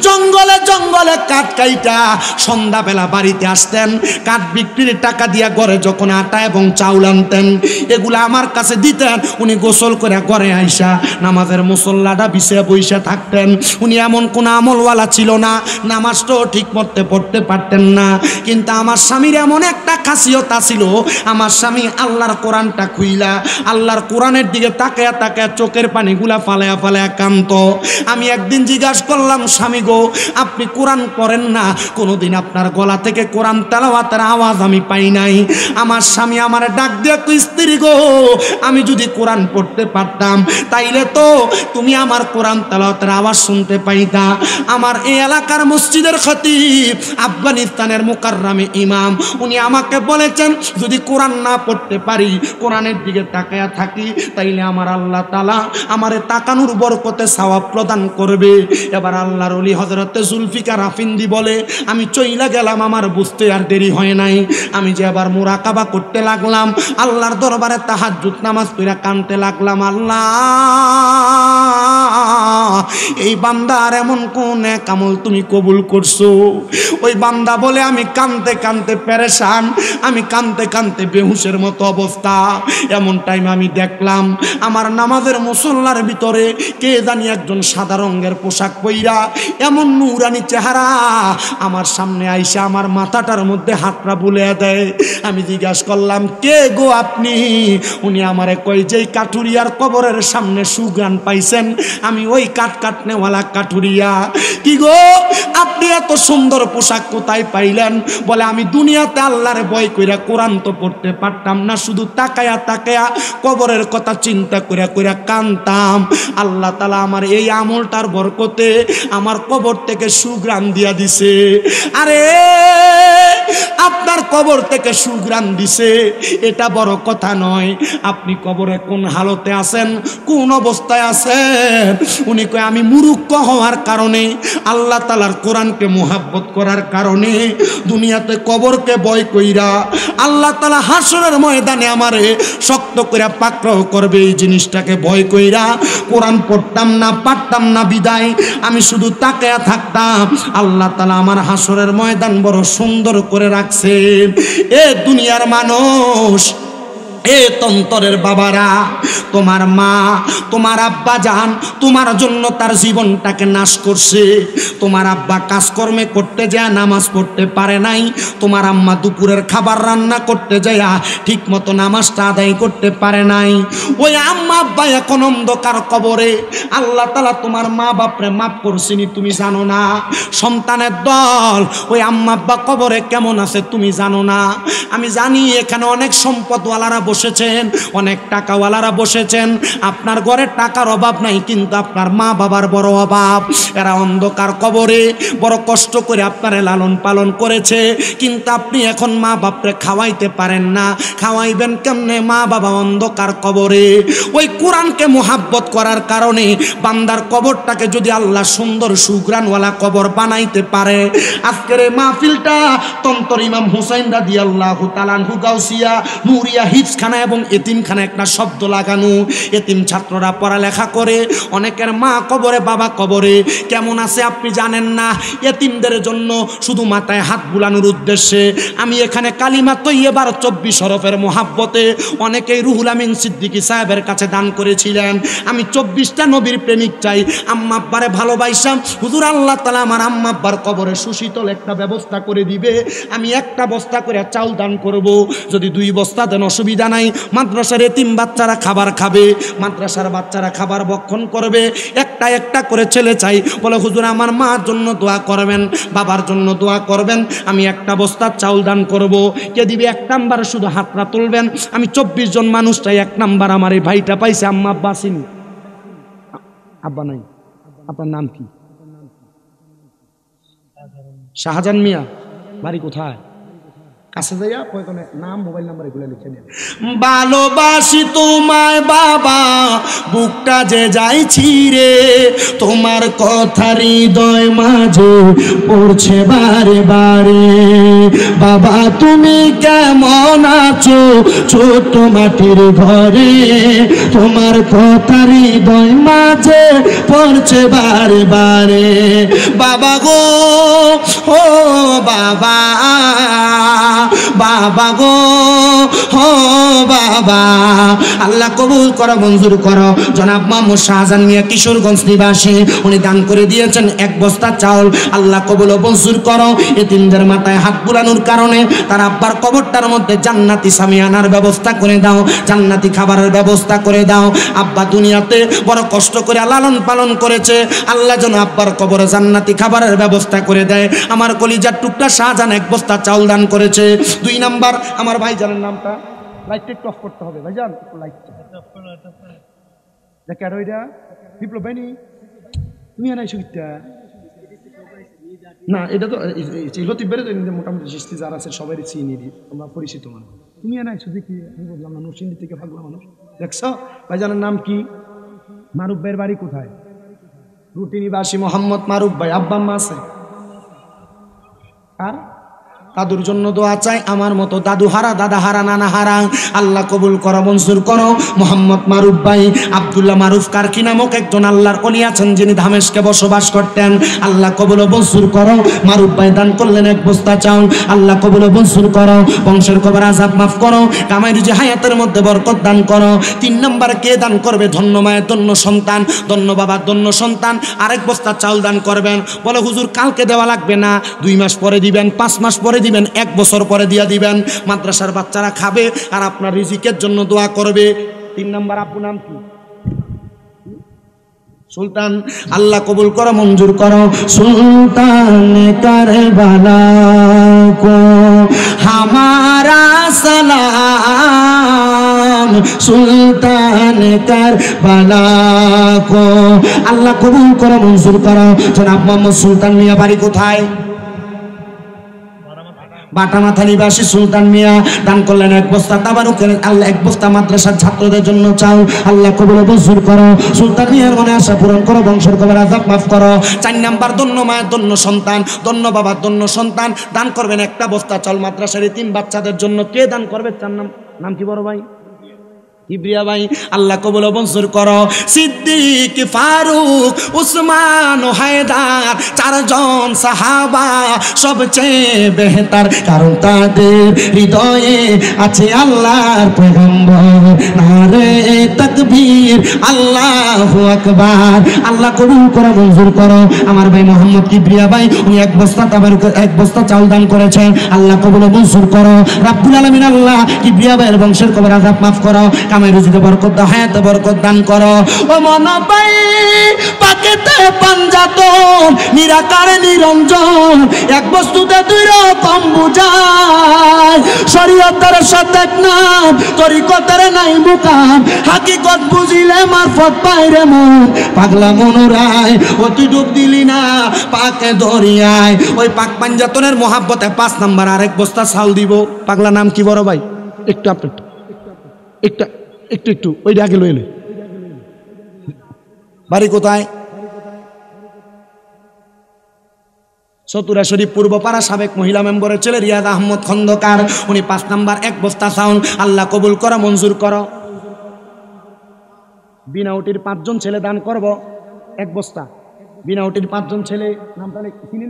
জঙ্গলে জঙ্গলে কাঠ কাইটা সন্ধ্যাবেলা বাড়িতে আসতেন, কাঠ বিক্রির টাকা দিয়া ঘরে যখন আটা এবং চাউল আনতেন এগুলা আমার কাছে দিতেন। উনি গোসল করে ঘরে আইসা নামাজের মুসল্লাটা বিছে বইসা থাকতেন। উনি এমন কোন আমলওয়ালা ছিল না, নামাজটাও ঠিক মতো পড়তে পারতেন না, কিন্তু আমার স্বামীর এমন একটা খাসিয়ত ছিল, আমার স্বামী আল্লাহর কোরআনটা খুইলা আল্লাহর কোরআনের দিকে তাকায়া তাকায়া চোখের পানিগুলা ফালায়া ফালায়া কান্ত। আমি একদিন জিজ্ঞাসা করলাম, স্বামী গো আপনি কোরআন পড়েন না? কোনোদিন আপনার গলা থেকে কোরআন তেলাওয়াতের আওয়াজ আমি পাই নাই। আমার স্বামী আমার ডাক দিয়ে কই, স্ত্রী গো আমি যদি কোরআন পড়তে পারতাম তাইলে তো তুমি আমার কোরআন তেলাওয়াতের আওয়াজ শুনতে পাইতা। আমার এই এলাকার মসজিদের খতিব, আফগানিস্তানের মুকাররমে ইমাম, উনি আমাকে বলেছেন যদি কোরআন না পড়তে পারি, কোরআনের দিকে তাকায়া থাকি, তাইলে আমার আল্লাহ তাআলা আমারে তাকানোর বরকতে সওয়াব প্রদান করবে। এবার আল্লাহর ওলি হযরতে জুলফিকার আফিন্দি বলে, আমি চইলা গেলাম, আমার বুঝতে আর দেরি হয় নাই। আমি যে আবার মুরাকাবা করতে লাগলাম, আল্লাহর দরবারে তাহাজ্জুদ নামাজ পড়া কাঁদতে লাগলাম, আল্লাহ এই বান্দার এমন কোন নেক আমল তুমি কবুল করছো? ওই বান্দা বলে, আমি কাঁদতে কাঁদতে পেরেশান, আমি কাঁদতে কাঁদতে বেহুশের মতো অবস্থা। এমন টাইম আমি দেখলাম আমার নামাজের মুসল্লার ভিতরে কে জানি একজন সাদা রঙের পোশাক পইরা এমন নূরানি চেহারা আমার সামনে আইসা আমার মাথাটার মধ্যে হাতটা বুলিয়ে দেয়। আমি জিজ্ঞাসা করলাম, কে গো আপনি? উনি আমারে কই, যেই কাঠুরিয়ার কবরের সামনে সুঘ্রাণ পাইছেন আমি ওই কাঠ কাটনেওয়ালা কাঠুরিয়া। কি গো আপনি এত সুন্দর পোশাক কোথায় পাইলেন? বলে, আমি দুনিয়াতে আল্লাহরে ভয় কইরা কোরআন তো পড়তে পারতাম না, শুধু তাকায়া তাকায়া কবরের কথা চিন্তা কইরা কইরা কাঁদতাম। আল্লাহ তাআলা আমার এই আমলটার বরকতে আমার কবর থেকে সুঘ্রাণ দিয়া দিছে। আরে আপনার কবর থেকে সুঘ্রাণ দিছে এটা বড় কথা নয়, আপনি কবরে কোন হালতে আছেন, কোন অবস্থায় আছেন, উনি জানি কই আমি মুরুক্ষ হওয়ার কারণে, আল্লাহ তাআলার কোরআনকে মুহাব্বত করার কারণে, দুনিয়াতে কবরকে ভয় কইরা আল্লাহ তাআলা হাসরের ময়দানে আমারে শক্ত করে পাকড়াও করবে এই জিনিসটাকে ভয় কইরা কোরআন পড়তাম না, পারতাম না বিদায় আমি শুধু তাকায়া থাকতাম। আল্লাহ তাআলা আমার হাসরের ময়দান বড় সুন্দর করে রাখছেন। এ দুনিয়ার মানুষ, এ তন্তরের বাবারা, তোমার মা তোমার আব্বা জান তোমার জন্য তার জীবনটাকে নাশ করছে। তোমার আব্বা কাজকর্মে করতে যায় নামাজ পড়তে পারে নাই, তোমার আম্মা দুপুরের খাবার রান্না করতে যায় ঠিক মতো নামাজটা আদায় করতে পারে নাই। ওই আম্মা আব্বা এখন অন্ধকার কবরে। আল্লাহ তাআলা তোমার মা বাপরে মাফ করছিনি তুমি জানো না। সন্তানের দল ওই আম্মা আব্বা কবরে কেমন আছে তুমি জানো না। আমি জানি এখানে অনেক সম্পদওয়ালারা বসেছেন, অনেক টাকাওয়ালারা বসেছেন, আপনার ঘরে টাকার অভাব নাই, কিন্তু আপনার মা বাবার বড় অভাব। এরা অন্ধকার কবরে বড় কষ্ট করে আপনারে লালন পালন করেছে, কিন্তু আপনি এখন মা বাপরে খাওয়াইতে পারেন না। খাওয়াইবেন কেমনে? মা বাবা অন্ধকার কবরে। ওই কোরআনকে মুহাব্বত করার কারণে বান্দার কবরটাকে যদি আল্লাহ সুন্দর সুগ্রানওয়ালা কবর বানাইতে পারে। আজকের এই মাহফিলটা তন্তর ইমাম হুসাইন রাদিয়াল্লাহু তাআলা আনহু গাউসিয়া নুরিয়া হিফজখানা এবং এতিমখানা একটা শব্দ লাগানো। এতিম ছাত্ররা পড়ালেখা করে, অনেকের মা কবরে বাবা কবরে। কেমন আছে আপনি জানেন না। এতিমদের জন্য শুধু মাথায় হাত বুলানোর উদ্দেশ্যে আমি এখানে কালিমা তৈয়বার 24 হরফের মোহাব্বতে অনেকেই রুহুল আমিন সিদ্দিকী সাহেবের কাছে দান করেছিলেন। আমি 24টা নবীর প্রেমিক চাই, আম্মা আব্বারে ভালোবাসতাম। হুজুর আল্লাহ তাআলা আমার আম্মা আব্বার কবরে সুশীতল একটা ব্যবস্থা করে দিবে। আমি একটা বস্তা করে চাউল দান করব, যদি 2 বস্তা দেন অসুবিধা নাই। মাদ্রাসার এতিম বাচ্চারা খাবার খাবে, মাদ্রাসার বাচ্চারা খাবার ভক্ষণ করবে। একটা একটা করে ছেলে চাই, বলে হুজুর আমার মার জন্য দোয়া করবেন, বাবার জন্য দোয়া করবেন। আমি একটা বস্তা চাউল দান করব। কে দিবে? 1 নাম্বার শুধু হাতটা তুলবেন। আমি 24 জন মানুষ চাই। 1 নাম্বার আমার এই ভাইটা পাইছে, আম্মা আব্বা আসেনি, আব্বা নাই। আপনার নাম কি? শাহজাহান মিয়া। বাড়ি কোথায়? কাছে যাইয়া কয়েকজনের নাম মোবাইল নাম্বার এগুলো লিখে নেন। ভালোবাসি তোমায় বাবা, বুকটা যে যাইছি রে, তোমার কথা হৃদয় মাঝে পড়ছে বারে বারে। বাবা তুমি কেমন আছো ছোট মাটির ঘরে, তোমার কথা হৃদয় মাঝে পড়ছে বারে বারে। বাবা গো, ও বাবা, বাবা গো, ও বাবা। আল্লাহ কবুল করো, মঞ্জুর করো। জনাব মোহাম্মদ শাহজাহান মিয়া কিশোরগঞ্জ নিবাসী, উনি দান করে দিয়েছেন 1 বস্তা চাউল। আল্লাহ কবুল ও মঞ্জুর করো। এতিমদের মাথায় হাত বুলানোর কারণে তার আব্বার কবরটার মধ্যে জান্নাতি সামিয়ানার ব্যবস্থা করে দাও, জান্নাতি খাবারের ব্যবস্থা করে দাও। আব্বা দুনিয়াতে বড় কষ্ট করে লালন পালন করেছে, আল্লাহ যেন আব্বার কবরে জান্নাতি খাবারের ব্যবস্থা করে দেয়। আমার কলিজার টুকরা শাহজাহান 1 বস্তা চাউল দান করেছে। 2 নাম্বার আমার ভাইজানের নামটা লাইটটা একটু অফ করতে হবে ভাইজান, লাইটটা দেখ। আর ওইটা বিপ্লব ভাইনি তুমি আনাই সুবিধা না, এটা তো লতিফ বেড়ে মোটামুটি সৃষ্টি যারা আছে সবাই চিনি দিই, তোমরা পরিচিত মানুষ। তুমি আনাই শুধু কি আমি বললাম না, নরসিংদী থেকে ভাগলা মানুষ। দেখছো ভাইজানের নাম কি? মারুফ ভাইয়ের বাড়ি কোথায়? রুটি নিবাসী মোহাম্মদ মারুফ ভাই। আব্বা আম্মা আছে? আর দাদুর জন্য দোয়া চাই, আমার মতো দাদু হারা, দাদা হারা, নানা হারা। আল্লাহ কবুল করো, মনসুর করো। মোহাম্মদ মারুফ ভাই, আব্দুল্লাহ মারুফ কারকি নামক একজন আল্লাহর ওলি আছেন, যিনি দামেস্কে বসবাস করতেন। আল্লাহ কবুল ও মনসুর করো। মারুফ ভাই দান করলেন 1 বস্তা চাউল। আল্লাহ কবুল ও মনসুর করো। বংশের কবর আযাব মাফ করো, কামাই রুজি হায়াতের মধ্যে বরকত দান করো। 3 নাম্বার কে দান করবে? ধন্য মায়ের ধন্য সন্তান, ধন্য বাবার ধন্য সন্তান 1 বস্তা চাউল দান করবেন। বলে হুজুর কালকে দেওয়া লাগবে না, 2 মাস পরে দিবেন, 5 মাস পরে দিবেন, 1 বছর পরে দিয়া দিবেন। মাদ্রাসার বাচ্চারা খাবে আর আপনার রিজিকের জন্য দোয়া করবে। 3 নাম্বার আব্বু নাম কি? সুলতান। আল্লাহ কবুল করো, মঞ্জুর করো। সুলতান কারবালা কো হামারা সালাম, সুলতান কারবালা কো। আল্লাহ কবুল করো, মঞ্জুর করো। জনাব মোহাম্মদ সুলতান মিয়া বাড়ি কোথায়? বাটামাথা নিবাসী সুলতান মিয়া দান করলেন 1 বস্তা তাবারুকের আল্লাহ 1 বস্তা মাদ্রাসার ছাত্রদের জন্য চাও আল্লাহ কবুল মঞ্জুর করো সুলতান মিয়ার মনে আশা পূরণ করো বংশের কবর আযাব মাফ করো 4 নাম্বার দন্য মায়ের দন্য সন্তান দন্য বাবার দন্য সন্তান দান করবেন 1টা বস্তা চাল মাদ্রাসার 3 বাচ্চাদের জন্য কে দান করবে 4 নাম কি বড় ভাই কিবরিয়া ভাই আল্লাহ কবুল মঞ্জুর করো সিদ্দিক ফারুক উসমান ও হায়দার 4 জন সাহাবা সবচেয়ে বেহতার কারণ তাদের হৃদয়ে আছে আল্লাহর পয়গম্বর নারে তাকবীর আল্লাহু আকবার আল্লাহ কবুল করো মঞ্জুর করো আমার ভাই মোহাম্মদ কিবরিয়া ভাই উনি 1 বস্তা তাবারুক 1 বস্তা চাউল দান করেছেন আল্লাহ কবুল মঞ্জুর করো রব্বুল আলামিন আল্লাহ কিবরিয়া ভাইয়ের বংশের কবর আযাব মাফ করো কামাই রুজিতে বরকত দাও হায়াতে বরকত দান করো ও মন ভাই পাকেতে পাঞ্জাতন নিরাকার নিরঞ্জন 1 বস্তুতে 2 রকম বুঝায় শরীয়তের সাথে নাম তরিকতের নাই মুকাম হাকিকত বুঝিলে মারফত পাইরে মন পাগলা মনোরায় অতি ডুব দিলি না পাকে দরিয়ায় ওই পাক পাঞ্জাতনের মহাব্বতে 5 নাম্বার আরেক বস্তা চাউল দিব পাগলা নাম কি বড় ভাই একটু আপনি একটু ওইটা আগে লইলে বাড়ি কোথায় চতুরা শরীফ পূর্বপাড়া সাবেক মহিলা মেম্বারের ছেলে রিয়াদ আহমদ খন্দকার উনি 5 নাম্বার 1 বস্তা চাউল আল্লাহ কবুল করো মঞ্জুর করো বিনাউটির 5 জন ছেলে দান করব 1 বস্তা বিনাউটির 5 জন ছেলে নামটা চিনি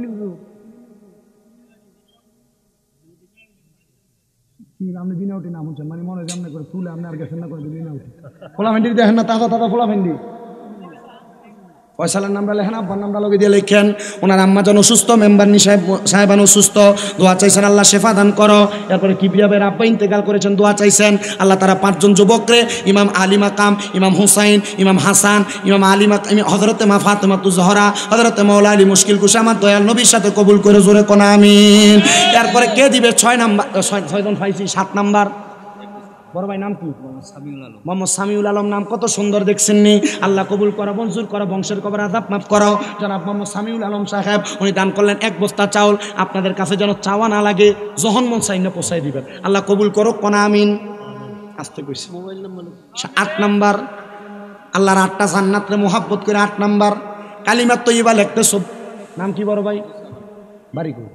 আপনি বিনাউটি নাম হচ্ছেন মানে মনে জামনে করে তুলে আপনি আর গেছেন না করে বিনাউটি ফোলা ভেন্ডি দেখেন না তাজা তাজা ফোলা ভেন্ডি ফয়সালের নামটা লেখেন আব্বার নামটা লগে দিয়ে লেখেন ওনার আম্মা যেন অসুস্থ মেম্বারনি সাহেবান অসুস্থ দোয়া চাইছেন আল্লাহ শেফা দান করো এরপরে কিবরিয়া ভাইয়ের আব্বা ইন্তেকাল করেছেন দোয়া চাইছেন আল্লাহ তারা 5 জন যুবকরে ইমাম আলী মাকাম ইমাম হুসাইন ইমাম হাসান ইমাম আলী মাকাম হযরতে মা ফাতেমাতুজ জোহরা হযরতে মাওলা আলী মুশকিল কুশা আমার দয়াল নবীর সাথে কবুল করে জোরে কোন আমিন এরপরে কে দিবে 6 নাম্বার 6 জন পাইছি 7 নাম্বার বড় ভাই নাম কি মোহাম্মদ সামিউল আলম নাম কত সুন্দর দেখছেন নি আল্লাহ কবুল করো মঞ্জুর করো বংশের কবর আযাব মাফ করো জনাব মোহাম্মদ সামিউল আলম সাহেব উনি দান করলেন 1 বস্তা চাউল আপনাদের কাছে যেন চাওয়া না লাগে যখন মন চাই না পৌঁছাই দিবেন আল্লাহ কবুল করো কোন আমিন আস্তে কইছি মোবাইল নাম্বার 8 নাম্বার আল্লাহর 8টা জান্নাতরে মোহাব্বত করে 8 নাম্বার কালিমাত তয়্যিবা লিখতে সব নাম কি বড় ভাই বাড়ি কই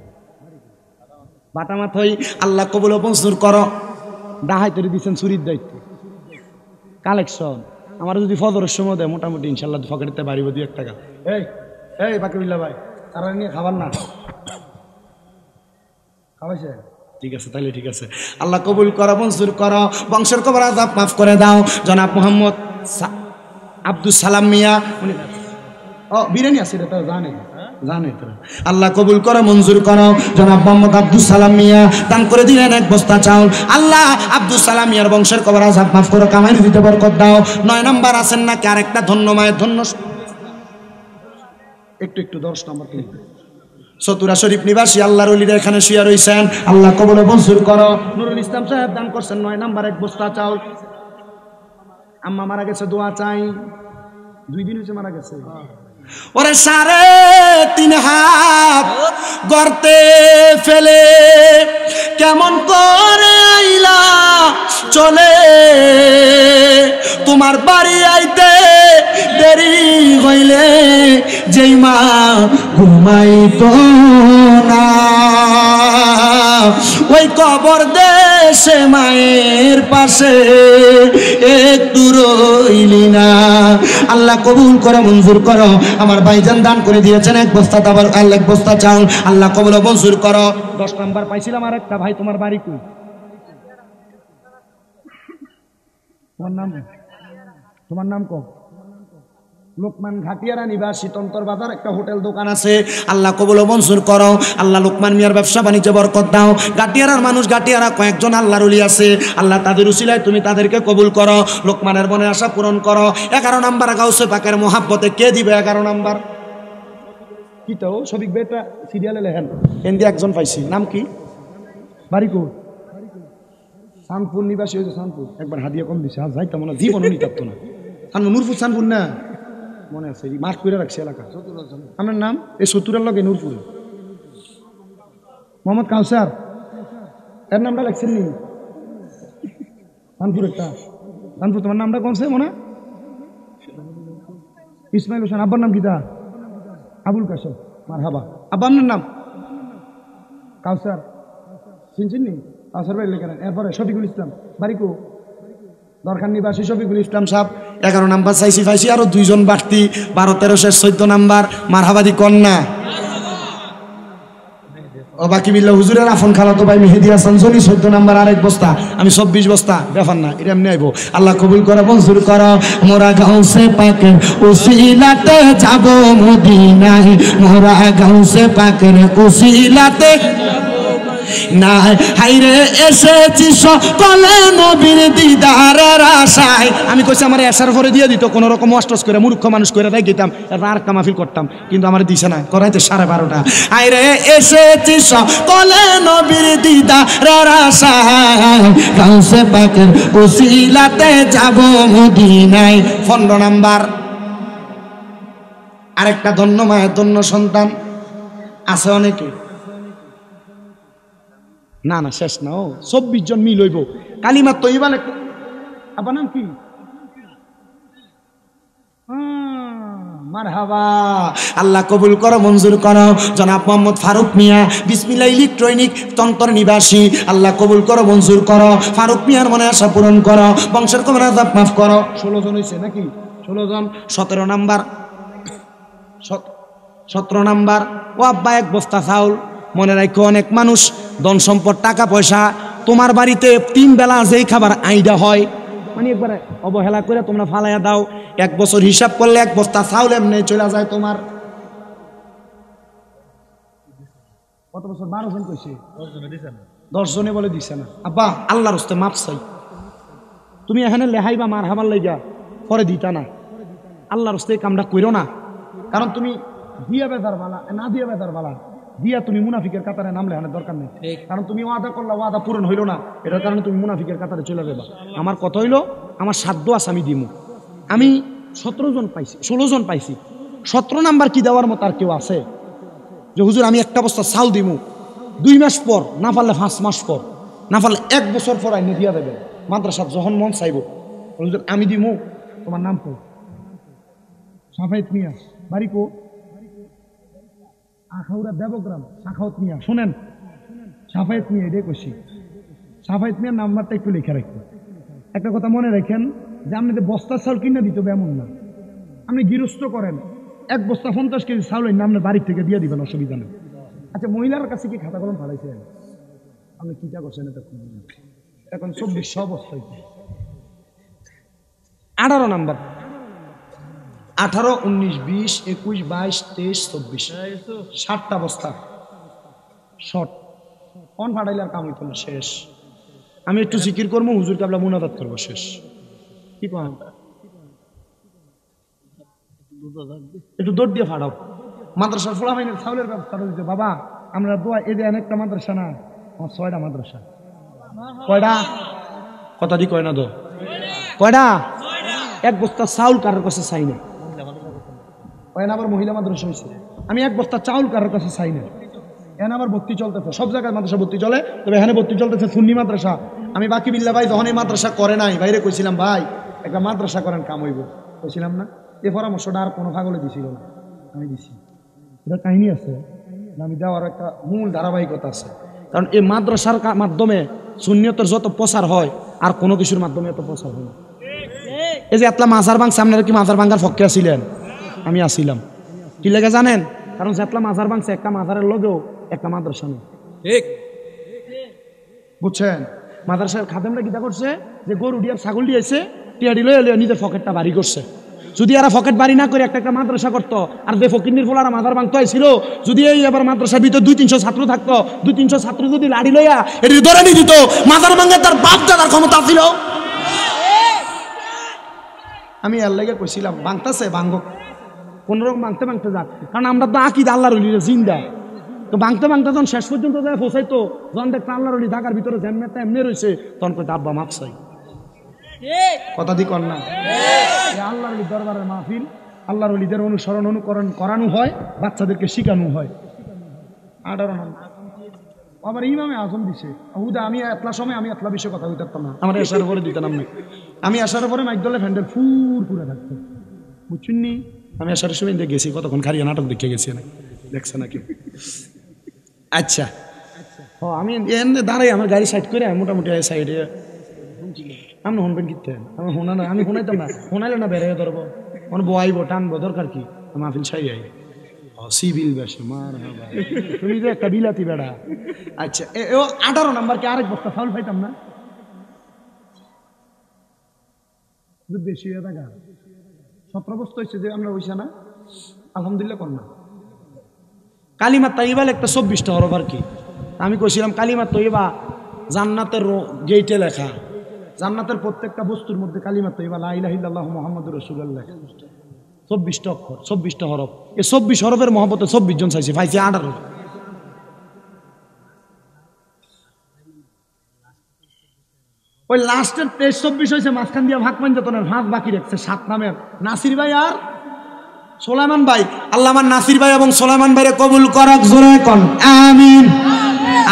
বাটামাত হই আল্লাহ কবুল মঞ্জুর করো ডাহাই তৈরি দিচ্ছেন চুরির দায়িত্ব কালেকশন আমার যদি ফজরের সময় দেয় মোটামুটি ইনশাল্লাহ পকেটে বাড়িব 2-1 টাকা এই বাকিবিল্লা ভাই তারা নিয়ে খাবার না খাওয়াইছে ঠিক আছে তাহলে ঠিক আছে আল্লাহ কবুল করো মঞ্জুর করো বংশের কবর আযাব মাফ করে দাও জনাব মোহাম্মদ আব্দুল সালাম মিয়া উনি বিরিয়ানি আছে এটা তো জানে আল্লাহ কবুল করো মঞ্জুর করো জনাব মোহাম্মদ আব্দুল সালাম মিয়া দান করে দিলেন 1 বস্তা চাউল আল্লাহ আব্দুল সালাম মিয়ার বংশের কবর আযাব মাফ করো কামাই দিতে বরকত দাও 9 নাম্বার আছেন নাকি আরেকটা ধন্য মায়ের ধন্য একটু 10 নাম্বার চতুরা শরীফ নিবাসী আল্লাহর ওলিরা এখানে শুয়ে রইছেন আল্লাহ কবুল মঞ্জুর করো নুরুল ইসলাম সাহেব দান করছেন 9 নাম্বার 1 বস্তা চাউল আম্মা মারা গেছে দোয়া চাই 2 দিন হইছে মারা গেছে ওরে 3.5 হাত গর্তে ফেলে কেমন করে আইলা চলে তোমার বাড়ি আইতে দেরি হইলে যেই মা ঘুমাইতো না ওই কবর দেশে মায়ের পাশে একটু রইলি না আল্লাহ কবুল করে মঞ্জুর করো আমার ভাইজান দান করে দিয়েছেন 1 বস্তা আবার 1 বস্তা চাউল আল্লাহ কবুল মঞ্জুর করো 10 নাম্বার পাইছিলাম আর একটা ভাই তোমার বাড়ি কই তোমার নাম কো লোকমান ঘাটিয়ারা নিবাসী তন্তর বাজার একটা হোটেল দোকান আছে আল্লাহ কবুল মঞ্জুর করো আল্লাহ লোকমান মিয়ার ব্যবসা বাণিজ্যে বরকত দাও ঘাটিয়ারার মানুষ ঘাটিয়ারা কয়েকজন আল্লাহর ওলি আছে আল্লাহ তাদের উসিলায় তুমি তাদেরকে কবুল করো লোকমানের মনের আশা পূরণ করো 11 নাম্বার গাউসে পাকের মহাব্বতে কে দিবে 11 নাম্বার কি তো সবিক বেটা সিরিয়ালে লেখেন এন্দি একজন পাইছি নাম কি বাড়ি কো সানপুর নিবাসী হয়েছে সানপুর একবার হাদিয়া কম দিছে আজ যাইতাম না জীবন উনি থাকতো না সানপুর নূরপুর সানপুর না মনে আছে মাঠ করে রাখছে এলাকা আপনার নাম এই 70-এর লগে নূরপুর মোহাম্মদ কাউসার এর নামটা লেখছেন নি? কানপুর একটা কানপুর, তোমার নামটা কোনছে মনে? ইসমাইল হোসেন। আব্বার নাম কিতা? আবুল কাসেম। মারহাবা। আব্বা আপনার নাম? কাউসার। চিনছেন নি? কাউসার ভাই লেখেন। এরপরে শফিকুল ইসলাম। বাড়িকু দরকার নিবাসী শফিকুল ইসলাম সাহেব 11 নাম্বার চাইছি, পাইছি আরো 2 জন বাড়তি, 12, 13 শেষ 14 নাম্বার। মারহাবাদি কন্যা ও বাকি বিল্লাহ হুজুরের আফন খালাতো ভাই মেহেদি হাসান জনি 14 নাম্বার আর 1 বস্তা, আমি 24 বস্তা। ব্যাপার না, এটা এমনি আইবো। আল্লাহ কবুল করে, মঞ্জুর করো। মোরা গাউসে পাকের উসিলাতে যাব মদিনায়, মোরা গাউসে পাকের উসিলাতে না হাইরে এসেছি সকলে নবীর দিদারের আশায়। আমি কইছি আমার এসার পরে দিয়ে দিত, কোন রকম অষ্টস করে মূর্খ মানুষ করে তাই গেতাম, এরপর আর কামাফিল করতাম, কিন্তু আমার দিছে না, করাইতে 12:30টা। হাইরে এসেছি সকলে নবীর দিদারের আশায়, গাউসে পাকের উসিলাতে যাব মদিনায়। 15 নাম্বার আরেকটা ধন্য মায়ের ধন্য সন্তান আছে অনেকে। না না শেষ না, ও 24 জন মিল হইব। কালিমা তৈবা লেখা। আবার নাম কি? মারহাবা। আল্লাহ কবুল করো, মঞ্জুর করো। জনাব মোহাম্মদ ফারুক মিয়া, বিসমিল্লাহ ইলেকট্রনিক তন্তর নিবাসী। আল্লাহ কবুল করো, মঞ্জুর করো। ফারুক মিয়ার মনে আশা পূরণ করো, বংশের কবর আযাব মাফ করো। 16 জন হয়েছে নাকি? 16 জন। 17 নাম্বার 17 নাম্বার ও আব্বা 1 বস্তা চাউল। মনে রাখো, অনেক মানুষ ধন সম্পদ টাকা পয়সা, তোমার বাড়িতে 3 বেলা যেই খাবার আইডা হয়, মানে একবারে অবহেলা করে তোমরা ফালাইয়া দাও। 1 বছর হিসাব করলে 1 বস্তা চাউল এমনি চলে যায় তোমার। কত বছর? 12 জন কইছে, 10 জনে বলে দিছে না। আব্বা আল্লাহর হস্তে মাপ চাই, তুমি এখানে লেহাইবা মার হাবার লাইগা, পরে দিতা না। আল্লাহর হস্তে কামটা কইরো না, কারণ তুমি দিয়া বেজার বালা, না দিয়া বেজার বালা। দিয়া তুমি মুনাফিকের কাতারে নামলে হানের দরকার নেই, কারণ তুমি ওয়াদা করলা, ওয়াদা পূরণ হইল না, এটার কারণে তুমি মুনাফিকের কাতারে চলে যাবা। আমার কথা হইলো, আমার সাধ্য আছে আমি দিমু। আমি 17 জন পাইছি, 16 জন পাইছি। 17 নাম্বার কি দেওয়ার মতো আর কেউ আছে? যে হুজুর আমি 1টা বস্তা চাল দিমু, 2 মাস পর, না পারলে 5 মাস পর, না পারলে 1 বছর পর আইনে দিয়া দেবে মাদ্রাসা যখন মন চাইব। হুজুর আমি দিমু। তোমার নাম কো? সাফায়েত মিয়া। বাড়ি কো? আখাউড়া দেবগ্রাম। সাখাওয়াত মিয়া। শোনেন, সাফায়েত মিয়া এটাই কইছি। সাফায়েত মিয়ার নাম্বারটা একটু লিখে রাখবেন। একটা কথা মনে রাখেন, যে আপনি যে বস্তা চাউল কিনে দিতে হবে এমন না। আপনি গৃহস্থ করেন, 1 বস্তা 50 কেজি চাউল আপনার বাড়ির থেকে দিয়ে দিবেন, অসুবিধা নেই। আচ্ছা, মহিলার কাছে কি খাতা কলম ফালাইছেন? আপনি কিটা করছেন এটা? এখন 2400 বস্তা। 18 নাম্বার 18, 19, 20, 21, 22, 23, 24, 7টা বস্তা শর্ট। কোন ফাটাইলার কাম হইতো না, শেষ। আমি একটু জিকির করবো, হুজুর কাবলা মুনাজাত করবো, শেষ। কি কম একটু দৌড় দিয়ে ফাটাও। মাদ্রাসার ফোলা মাইনের চাউলের ব্যবস্থা দিতে। বাবা আমরা দোয়া এদের অনেকটা মাদ্রাসা না, আমার 6টা মাদ্রাসা। কয়টা? কথা দি কয় না তো? কয়টা? 1 বস্তা চাউল কারোর কাছে চাই না। আবার মহিলা মাদ্রাসা হয়েছে, আমি 1 বস্তা চাউল কারোর কাছে চাই না। এখানে আবার ভর্তি চলতেছে, সব জায়গায় মাদ্রাসা ভর্তি চলে, তবে এখানে ভর্তি চলতেছে সুন্নি মাদ্রাসা। আমি বাকি বিল্লা ভাই যখন এই মাদ্রাসা করে নাই, বাইরে কইছিলাম ভাই একটা মাদ্রাসা করেন, কাম হইব, কইছিলাম না? এই পরামর্শটা আর কোনো পাগলে দিছিল না, আমি দিছি। এটা কাহিনী আছে, আমি দেওয়ার একটা মূল ধারাবাহিকতা আছে। কারণ এই মাদ্রাসার মাধ্যমে সুন্নিয়তের যত প্রচার হয়, আর কোনো কিছুর মাধ্যমে এত প্রচার হয় না। এই যে এতলা মাজার ভাঙছে, আপনারা কি মাজার ভাঙার পক্ষে আছিলেন? আমি আসিলাম। কি লেগে জানেন? কারণ যেতলা মাজার ভাঙছে, একটা মাজারের লগেও একটা মাদ্রাসা নেই। ঠিক বুঝছেন? মাদ্রাসার খাদেমরা কিটা করছে, যে গরু ডিয়ার ছাগল দিয়েছে, টিয়াডি লয়ে নিজের পকেটটা বাড়ি করছে। যদি এরা পকেট বাড়ি না করে একটা মাদ্রাসা করতো, আর যে ফকিন্নির ফোলারা মাজার ভাঙতে হয়েছিল, যদি এই এবার মাদ্রাসার ভিতরে 200-300 ছাত্র থাকতো, 200-300 ছাত্র যদি লাড়ি লইয়া এটি ধরে নিয়ে দিত, মাজার ভাঙে তার বাপ দাদার ক্ষমতা ছিল। আমি এর লেগে কইছিলাম ভাঙতেছে ভাঙব, কোনরকম ভাঙতে ভাঙতে যাক, কারণ আমরা তো আকিদা আল্লাহর ওলি জিন্দা। তো ভাঙতে ভাঙতে যখন শেষ পর্যন্ত যায় পৌঁছাইতো, যখন দেখতে আল্লাহর ওলি ঢাকার ভিতরে যেমনিটা এমনি রয়েছে, তখন কইতে আব্বা মাপ চাই। কথা দি কর না? আল্লাহর ওলি দরবারের মাহফিল, আল্লাহর ওলিদের অনুসরণ অনুকরণ করানো হয়, বাচ্চাদেরকে শিখানো হয়। 18 নম্বর আবার ইমামে আজম দিছে হুদা আমি এতলা সময় আমি এতলা বিষয়ে কথা হইতে পারতাম না আমার এসার পরে দিতেন আমি আসার পরে মাইক দলে ফ্যান্ডেল ফুর করে থাকতো বুঝছেন নি আমি আসার সময় গেছি কতক্ষণ খারিয়া নাটক দেখে গেছি না দেখছে নাকি আচ্ছা ও আমি দাঁড়াই আমার গাড়ি সাইড করে মোটামুটি সাইডে আপনি শুনবেন কিনতে আমি শোনা না আমি শোনাইতাম না শোনাইলে না বেড়ে ধরবো মানে বয়াইব টানবো দরকার কি মাহফিল সাই আই সিভিল বেশে মার তুমি যে একটা বিলাতি বেড়া আচ্ছা 18 নাম্বার কি আরেক বস্তা ফাউল পাইতাম না বেশি হয়ে থাকা 17 বস্তা হয়েছে যে আমরা হইছে না আলহামদুলিল্লাহ কর না কালিমা তাইবা একটা 24টা হরফ আর কি আমি কইছিলাম কালিমা তাইবা জান্নাতের গেইটে লেখা জান্নাতের প্রত্যেকটা বস্তুর মধ্যে কালিমা তাইবা লা ইলাহা ইল্লাল্লাহু মুহাম্মাদুর রাসূলুল্লাহ 24টা অক্ষর 24টা হরফ এই 24 হরফের মহব্বতে 24 জন চাইছে পাইছে 18 ওই লাস্টের 23-24 হয়েছে মাঝখান দিয়ে ভাগ পাঞ্জাতনের ভাগ বাকি রাখছে 7 নামের নাসির ভাই আর সোলাইমান ভাই আল্লাহ আমার নাসির ভাই এবং সোলাইমান ভাইরে কবুল করক জোরে কোন আমিন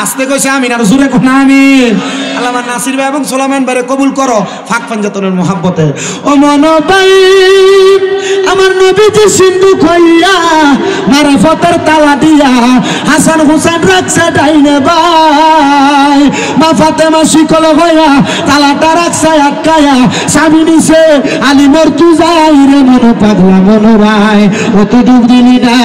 আস্তে কইছে আমিন আর জোরে কোন আমিন আল্লাহ আমার নাসির ভাই এবং সোলাইমান ভাইরে কবুল করো ফাক পাঞ্জাতনের মহব্বতে ও মন ভাই আমার নবীজি সিন্ধু কইয়া মারফতের তালা দিয়া হাসান হুসেন রাখছে ডাইনে ভাই মা ফাতেমা শিকল হইয়া তালাটা রাখছে আটকায়া স্বামী নিছে আলী মর্তুজাই রে মন পাগলা মন ভাই অত ডুব দিলি না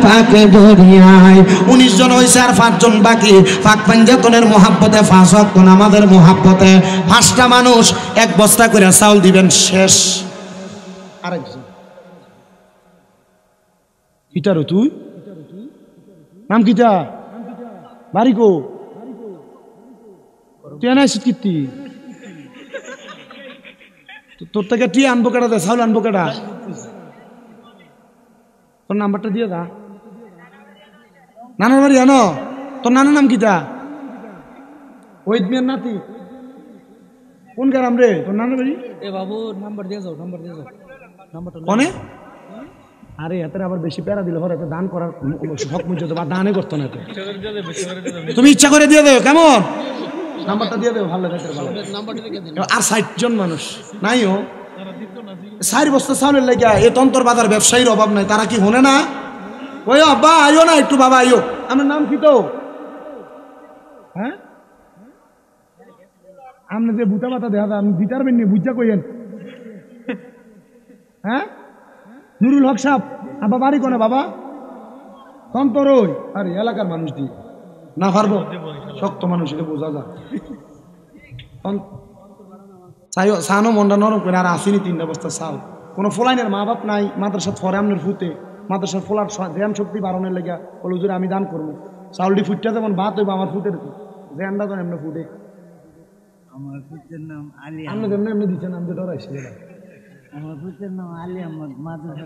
পাকে দরিয়ায় 19 জন হইছে আর 5 জন বাকি পাক পাঞ্জাতনের মহব্বতে 5 ওয়াক্ত নামাজের মহব্বতে 5টা মানুষ এক বস্তা করে চাউল দিবেন শেষ আরেকজন কিটারো তুই নাম কিটা বাড়ি কো তুই আনাইছ কীর্তি তোর থেকে টি আনবো কেটা দে চাউল আনবো কেটা তোর নাম্বারটা দিয়ে দা নানার বাড়ি আনো তোর নানার নাম কিটা ওইদ মিয়ার নাতি কোন গ্রাম রে তোর নানার বাড়ি এ বাবু নাম্বার দিয়ে যাও নাম্বারটা কোনে আরে এত আবার বেশি প্যারা দিলে পরে এত দান করার হক মুছে তো বা দানে করতো না তুমি ইচ্ছা করে দিয়ে দেবে কেমন নাম্বারটা দিয়ে দেবে ভালো লাগে আর 60 জন মানুষ নাইও 4 বস্তা চাউলের লাগিয়া এ তন্তর বাজার ব্যবসায়ীর অভাব নাই তারা কি হনে না ওই আব্বা আইও না একটু বাবা আইও আমার নাম কি তো হ্যাঁ আপনি যে বুটা বাতা দেখা যায় আপনি দিতে পারবেন নি বুঝা কইেন হ্যাঁ নুরুল হক সাহেব আব্বা বাড়ি কোনে বাবা তন্তর ওই আরে এলাকার মানুষ দিয়ে না পারবো শক্ত মানুষ এটা বোঝা যায় সানো মন্ডা নরম করে আর আসেনি 3টা বস্তা চাল কোনো ফোলাইনের মা বাপ নাই মাদ্রাসা ফরে আমনের ফুতে মাদ্রাসার ফোলার জ্যাম শক্তি বাড়ানোর লেগে বলে হুজুর আমি দান করবো চাউলটি ফুটটা যেমন ভাত হইব আমার ফুটে দেখো জ্যামটা তো এমনি ফুটে আমার পুত্রের নাম আলী আপনি যেমনি এমনি দিচ্ছেন আমি তো ডরাইছি আমার পুত্রের নাম আলী আহমদ মাদ্রাসা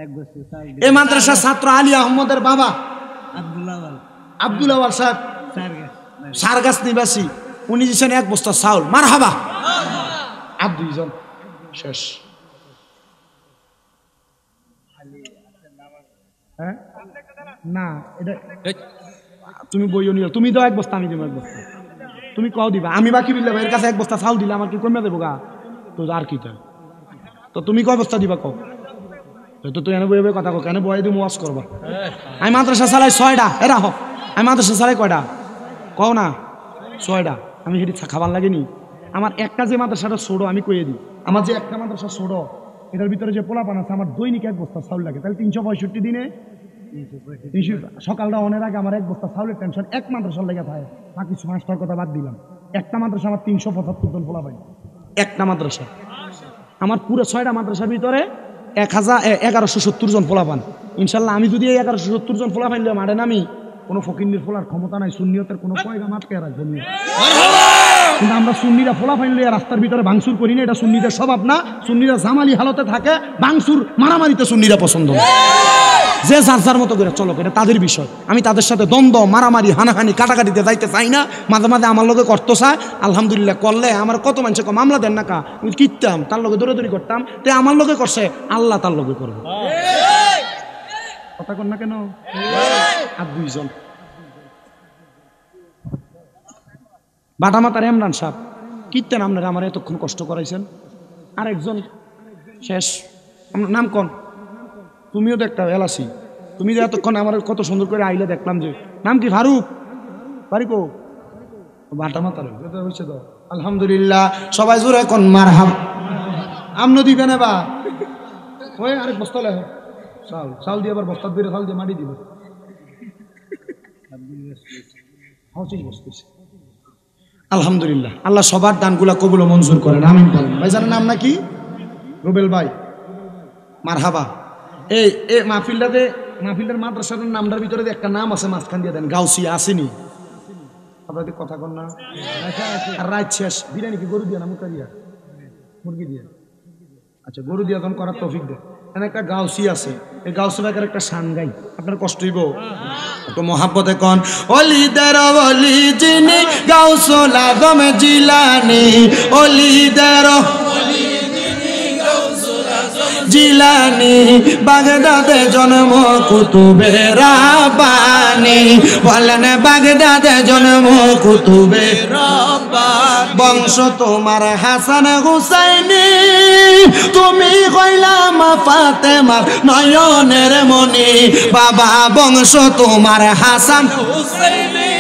এক বছর এই মাদ্রাসার ছাত্র আলী আহমদের বাবা আব্দুল আওয়াল সাহেব সারগাছ নিবাসী উনি দিচ্ছেন 1 বস্তা চাউল মার হাবা আর 2 জন শেষ হ্যাঁ না এটা তুমি বইও নিও তুমি দাও 1 বস্তা আমি দিব 1 বস্তা তুমি কও দিবা আমি বাকি বিল্লা ভাইয়ের কাছে 1 বস্তা চাউল দিলে আমার কি কমে দেবো গা তো আর কি তো তুমি কয় বস্তা দিবা কও তো তুই এনে বইবে কথা কো কেন বই দিয়ে ওয়াশ করবা আমি মাদ্রাসা চালাই 6টা এরা হোক আমি মাদ্রাসা চালাই কয়টা কও না 6টা আমি সেটি খাবার লাগেনি আমার একটা যে মাদ্রাসাটা ছোড়ো আমি কইয়ে দিই আমার যে একটা মাদ্রাসা ছোড়ো এটার ভিতরে যে পোলাপান আছে আমার দৈনিক 1 বস্তা চাউল লাগে তাহলে 365 দিনে সকালটা অনেক আগে আমার 1 বস্তা চাউলের টেনশন এক মাদ্রাসার লেগে থাকে বাকি 5টার কথা বাদ দিলাম একটা মাদ্রাসা আমার 375 জন পোলাপান একটা মাদ্রাসা আমার পুরো 6টা মাদ্রাসার ভিতরে 1170 জন পোলাপান ইনশাল্লাহ আমি যদি এই 1170 জন পোলাপান নিয়ে মাঠে নামি কোনো ফকিন্নির ফোলার ক্ষমতা নাই সুন্নিয়তের কোনো পয়গা মাঠকে রাখবো না কিন্তু আমরা সুন্নিরা ফোলা ফাইনলে রাস্তার ভিতরে ভাঙচুর করি না এটা সুন্নিদের স্বভাব না সুন্নিরা জামালি হালতে থাকে ভাঙচুর মারামারিতে সুন্নিরা পছন্দ যে যার যার মতো করে চলো এটা তাদের বিষয় আমি তাদের সাথে দ্বন্দ্ব মারামারি হানাহানি কাটাকাটিতে যাইতে চাই না মাঝে মাঝে আমার লোকে করতে চায় আলহামদুলিল্লাহ করলে আমার কত মানুষকে মামলা দেন না কা আমি কিনতাম তার লোকে দৌড়াদৌড়ি করতাম তে আমার লোকে করছে আল্লাহ তার লোকে করবে কথা কর না কেন আর 2 জন বাটামাতার ইমরান সাহেব কীর্তেন আপনারা আমার এতক্ষণ কষ্ট করাইছেন। আরেকজন শেষ, আপনার নাম কোন? তুমিও তো একটা এলাসি, তুমি যে এতক্ষণ আমার কত সুন্দর করে আইলে দেখলাম যে, নাম কি? ফারুক ফারিকো বাটামাতার হয়েছে তো। আলহামদুলিল্লাহ, সবাই জোরে এখন মারহাবা। আমনো দিবেন এবার ওই আরেক বস্তা লেখো চাল, চাল দিয়ে আবার বস্তা দিয়ে চাল দিয়ে মাটি দিব। আলহামদুলিল্লাহ, আল্লাহ সবার দানগুলা কবুল ও মঞ্জুর করেন, আমিন বলেন। ভাইজানের নাম নাকি? রুবেল ভাই, মারহাবা। এই মাহফিলটার মাদ্রাসার নামটার ভিতরে একটা নাম আছে, মাঝখান দিয়ে দেন, গাউসিয়া আসেনি? আপনাদের কথা কন না। আর রাত শেষ, বিরিয়ানি কি গরু দিয়া না মুরগি দিয়া? মুরগি দিয়া। আচ্ছা, গরু দিয়া তখন করার তৌফিক দেয়। এখানে একটা গাউসি আছে, এই গাউসি ভাইকার একটা শান গাই, আপনার কষ্ট হইব একটু মহাব্বতে কন। অলিদের অলি যিনি গাউসুল আজম জিলানি, অলিদের জিলানি, বাগদাদে জন্ম কুতুবে রাব্বানি। বলেন বাগদাদে জন্ম কুতুবে রাব্বানি। বংশ তোমার হাসান হুসাইনি, তুমি কইলাম ফাতেমার নয়নের মনি। বাবা বংশ তোমার হাসান হুসাইনি,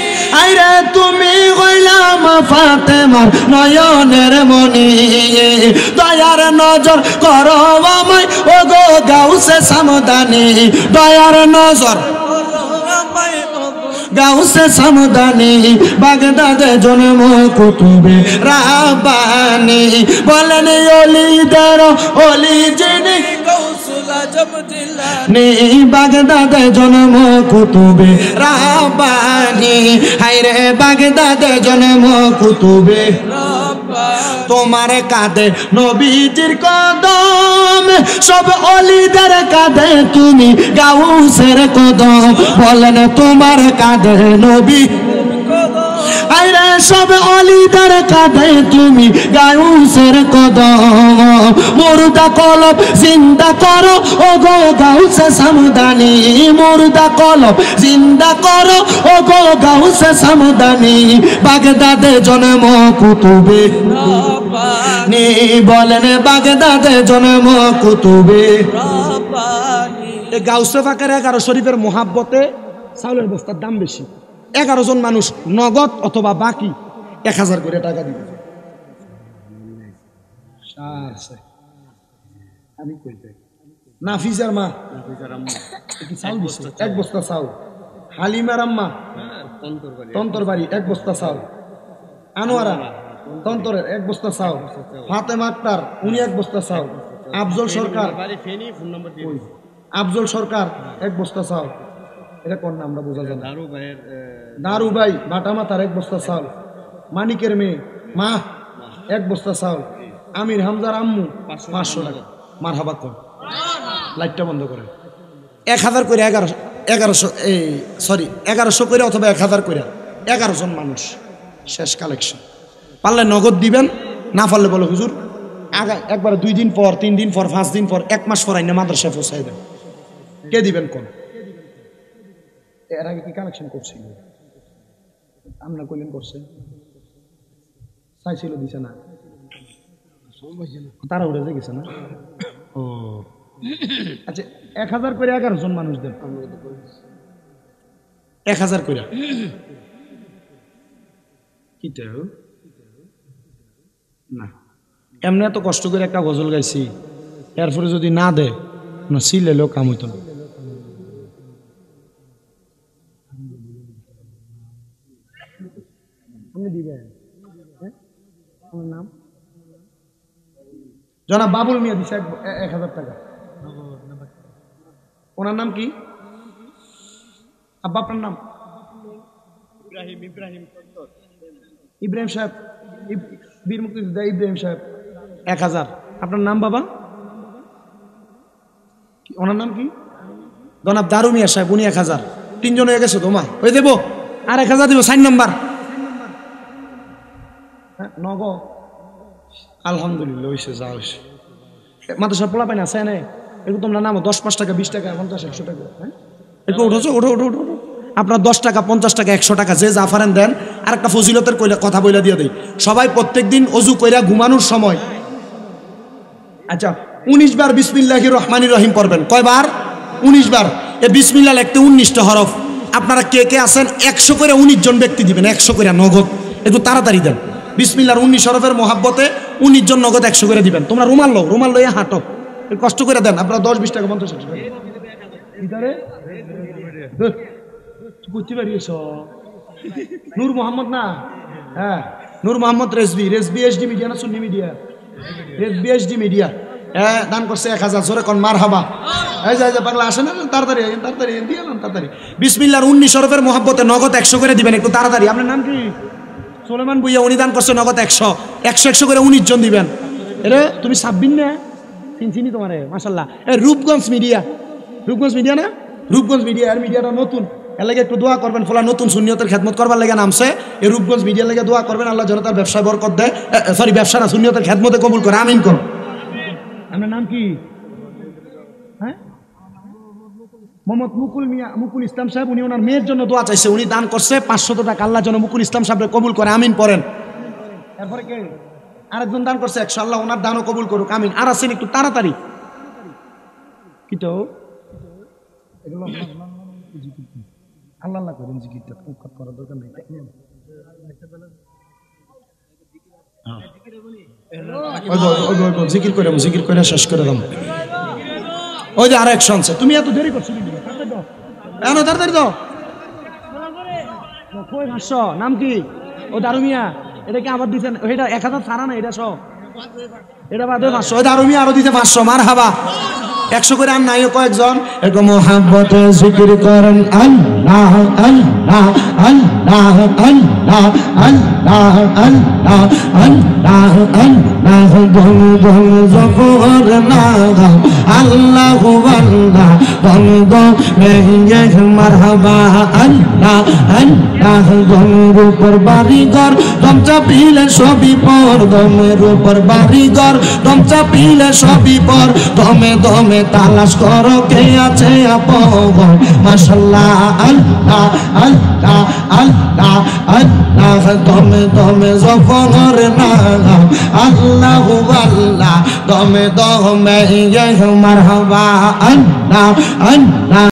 আইরে তুমি কইলাম ফাতেমার নয়নের মনি। দয়ার নজর করো আমায় ও গো গাউসে সামদানি, দয়ার নজর গাউসে সামদানি। বাগদাদে জন্ম কুতুবে রাব্বানি। বলেন অলিদের অলি যিনি গাউসুল আজম জিলানি, বাগদাদে জন্ম কুতুবে রাব্বানি। হায়রে বাগদাদে জন্ম কুতুবে রাব্বানি। তোমার কাঁধে নবীজির কদম, সব অলিদের কাঁধে তুমি গাউসের কদম। বলেন তোমার কাঁধে নবী, আইরে সব অলিদের কাঁধে তুমি গাউসের কদম। মুর্দা কলব জিন্দা করো ও গো গাউসে সামদানি, মুর্দা কলব জিন্দা করো ও গো গাউসে সামদানি। বাগদাদে জন্ম কুতুবে রাব্বানি। বলেন বাগদাদে জন্ম কুতুবে রাব্বানি। এই গাউসে পাকের 11 শরীফের মোহাব্বতে চাউলের বস্তার দাম বেশি। 11 জন মানুষ নগদ অথবা বাকি 1000 করে টাকা দিবে। আমি কইতে নাফিজার মা চাউল দিছে 1 বস্তা চাউল। হালিমার আম্মা তন্তর বাড়ি 1 বস্তা চাউল। আনোয়ারা তন্তরের 1 বস্তা চাউল। ফাতেমা আক্তার উনি 1 বস্তা চাউল। আফজল সরকার, আফজল সরকার 1 বস্তা চাউল। এটা কোন নাম আমরা বোঝা যায় না। দারু ভাই বাটামাতার 1 বস্তা চাউল। মানিকের মেয়ে মা 1 বস্তা চাউল। আমির হামজার আম্মু 500 টাকা। মারহাবা কোন, লাইটটা বন্ধ করে। 1000 করে 1100 1100 করে অথবা 1000 করে 11 জন মানুষ। শেষ কালেকশন। পারলে নগদ দিবেন, না পারলে বলো হুজুর আগা একবার 2 দিন পর 3 দিন পর 5 দিন পর 1 মাস পর আইনা মাদ্রাসায় পৌঁছাই দেন। কে দিবেন কোন? এর আগে কি কালেকশন করছিল? আমরা কইলেন করছে, চাইছিল দিছে না, তারা উড়ে গেছে না। ও আচ্ছা, 1000 করে 11 জন মানুষ দেন। 1000 করে কি না, এমনি এত কষ্ট করে একটা গজল গাইছি, এরপরে যদি না দেয় না সিলেলেও কাম হইতো না। নাম জনাব বাবুল মিয়া দিছে 1000 টাকা। ওনার নাম কি? আব্বা আপনার নাম? ইব্রাহিম সাহেব, বীর মুক্তিযোদ্ধা ইব্রাহিম সাহেব 1000। আপনার নাম বাবা? ওনার নাম কি? জনাব দারু মিয়া সাহেব, উনি 1000। 3 জন হয়ে গেছে তোমা, ওই দেবো আর 1000 দিব। 4 নম্বর নগ। আলহামদুলিল্লাহ হয়েছে, যা হয়েছে। মাদ্রাসার পোলা পাই না আছে না, এগুলো তোমরা নামো 10 5 টাকা 20 টাকা 50 100 টাকা। হ্যাঁ একটু উঠোছো, ওঠো ওঠো ওঠো। আপনার 10 টাকা 50 টাকা 100 টাকা যে যা পারেন দেন। আর একটা ফজিলতের কথা বইলা দিয়ে দেই। সবাই প্রত্যেকদিন অজু কইরা ঘুমানোর সময় আচ্ছা 19 বার বিসমিল্লাহির রহমানির রহিম পড়বেন। কয়বার? 19 বার। এই বিসমিল্লাহ লিখতে 19টা হরফ। আপনারা কে কে আছেন 100 করে 19 জন ব্যক্তি দিবেন, 100 করে নগদ। একটু তাড়াতাড়ি দেন। বিসমিল্লাহর 19 হরফের মহাব্বতে 19 জন নগদ 100 করে দিবেন। তোমরা রুমাল লইয়া হাঁটো, কষ্ট করে দেন। আপনারা 10-20 টাকা 50 টাকা বুঝতে পারিস। নূর মোহাম্মদ না, হ্যাঁ নূর মোহাম্মদ রেজবি এসডি মিডিয়া না সুন্নি মিডিয়া? Rezvi SD media. হ্যাঁ দান করছে 1000। জোরে কোন মারহাবা। এই যে পাগলা আসে না, তাড়াতাড়ি দিয়ে এলাম তাড়াতাড়ি। বিসমিল্লাহর 19 হরফের মহাব্বতে নগদ 100 করে দিবেন, একটু তাড়াতাড়ি। আপনার নাম কি? সুলেমান ভুইয়া। উনি দান করছে নগদ 100 করে 19 জন দিবেন। এরে তুমি 26 না? চিনি তোমারে মাশাআল্লাহ। এই রূপগঞ্জ মিডিয়া না? রূপগঞ্জ মিডিয়া। আর মিডিয়াটা নতুন, এর লাগে একটু দোয়া করবেন। ফলা নতুন সুন্নিয়তের খেদমত করবার লাগে নামছে। এই রূপগঞ্জ মিডিয়ার লাগে দোয়া করবেন, আল্লাহ জনতার ব্যবসায় বরকত দেয়। সরি ব্যবসা না, সুন্নিয়তের খেদমতে কবুল করে। আমিন কোন। আপনার নাম কি? হ্যাঁ মোহাম্মদ মুকুল ইসলাম সাহেব। উনি ওনার মেয়ের জন্য দোয়া চাইছে, উনি দান করছে 500 টাকা। আল্লাহ যেন মুকুল ইসলাম সাহেবকে কবুল করে। আমিন পড়েন। এরপরে কে? আরেকজন দান করছে 100। আল্লাহ ওনার দানও কবুল করুক। আমিন। আর আছেন একটু তাড়াতাড়ি। কি তো আল্লাহ করেন জিকিরটা করার দরকার নেই। জিকির করে শেষ করে দাম। ওই যে আর এক শুনছে। তুমি এত দেরি করছো তাড়াতাড়ি দাও। কই 500 নাম কি? ও দারুমিয়া। এটা কি আবার দিছেন? এটা 1000 ছাড়া না, এটা সব এটা বাদে 500। ওই দারুমিয়া আরো দিতে 500। মারহাবা। 100 করে আর নাই কয়েকজন। এরকম মোহাব্বতে জিকির করেন আল্লাহ আল্লাহ আল্লাহ আল্লাহ আল্লাহ আল্লাহ আল্লাহ আল্লাহ বল বল জফর না আল্লাহু আল্লাহ বল বল মারহাবা আল্লাহ আল্লাহ দমের উপর বাড়িঘর দম চাপিলে সবই পর। দমের উপর বাড়িঘর দম চাপিলে সবই পর। দমে দমে তালাশ করো কে আছে আপন। মাশাআল্লাহ আল্লাহ আল্লাহ আল্লাহ আল্লাহ দমে দমে জফর নাম আল্লাহু আল্লাহ দমে দমে মারহাবা আল্লাহ আল্লাহ।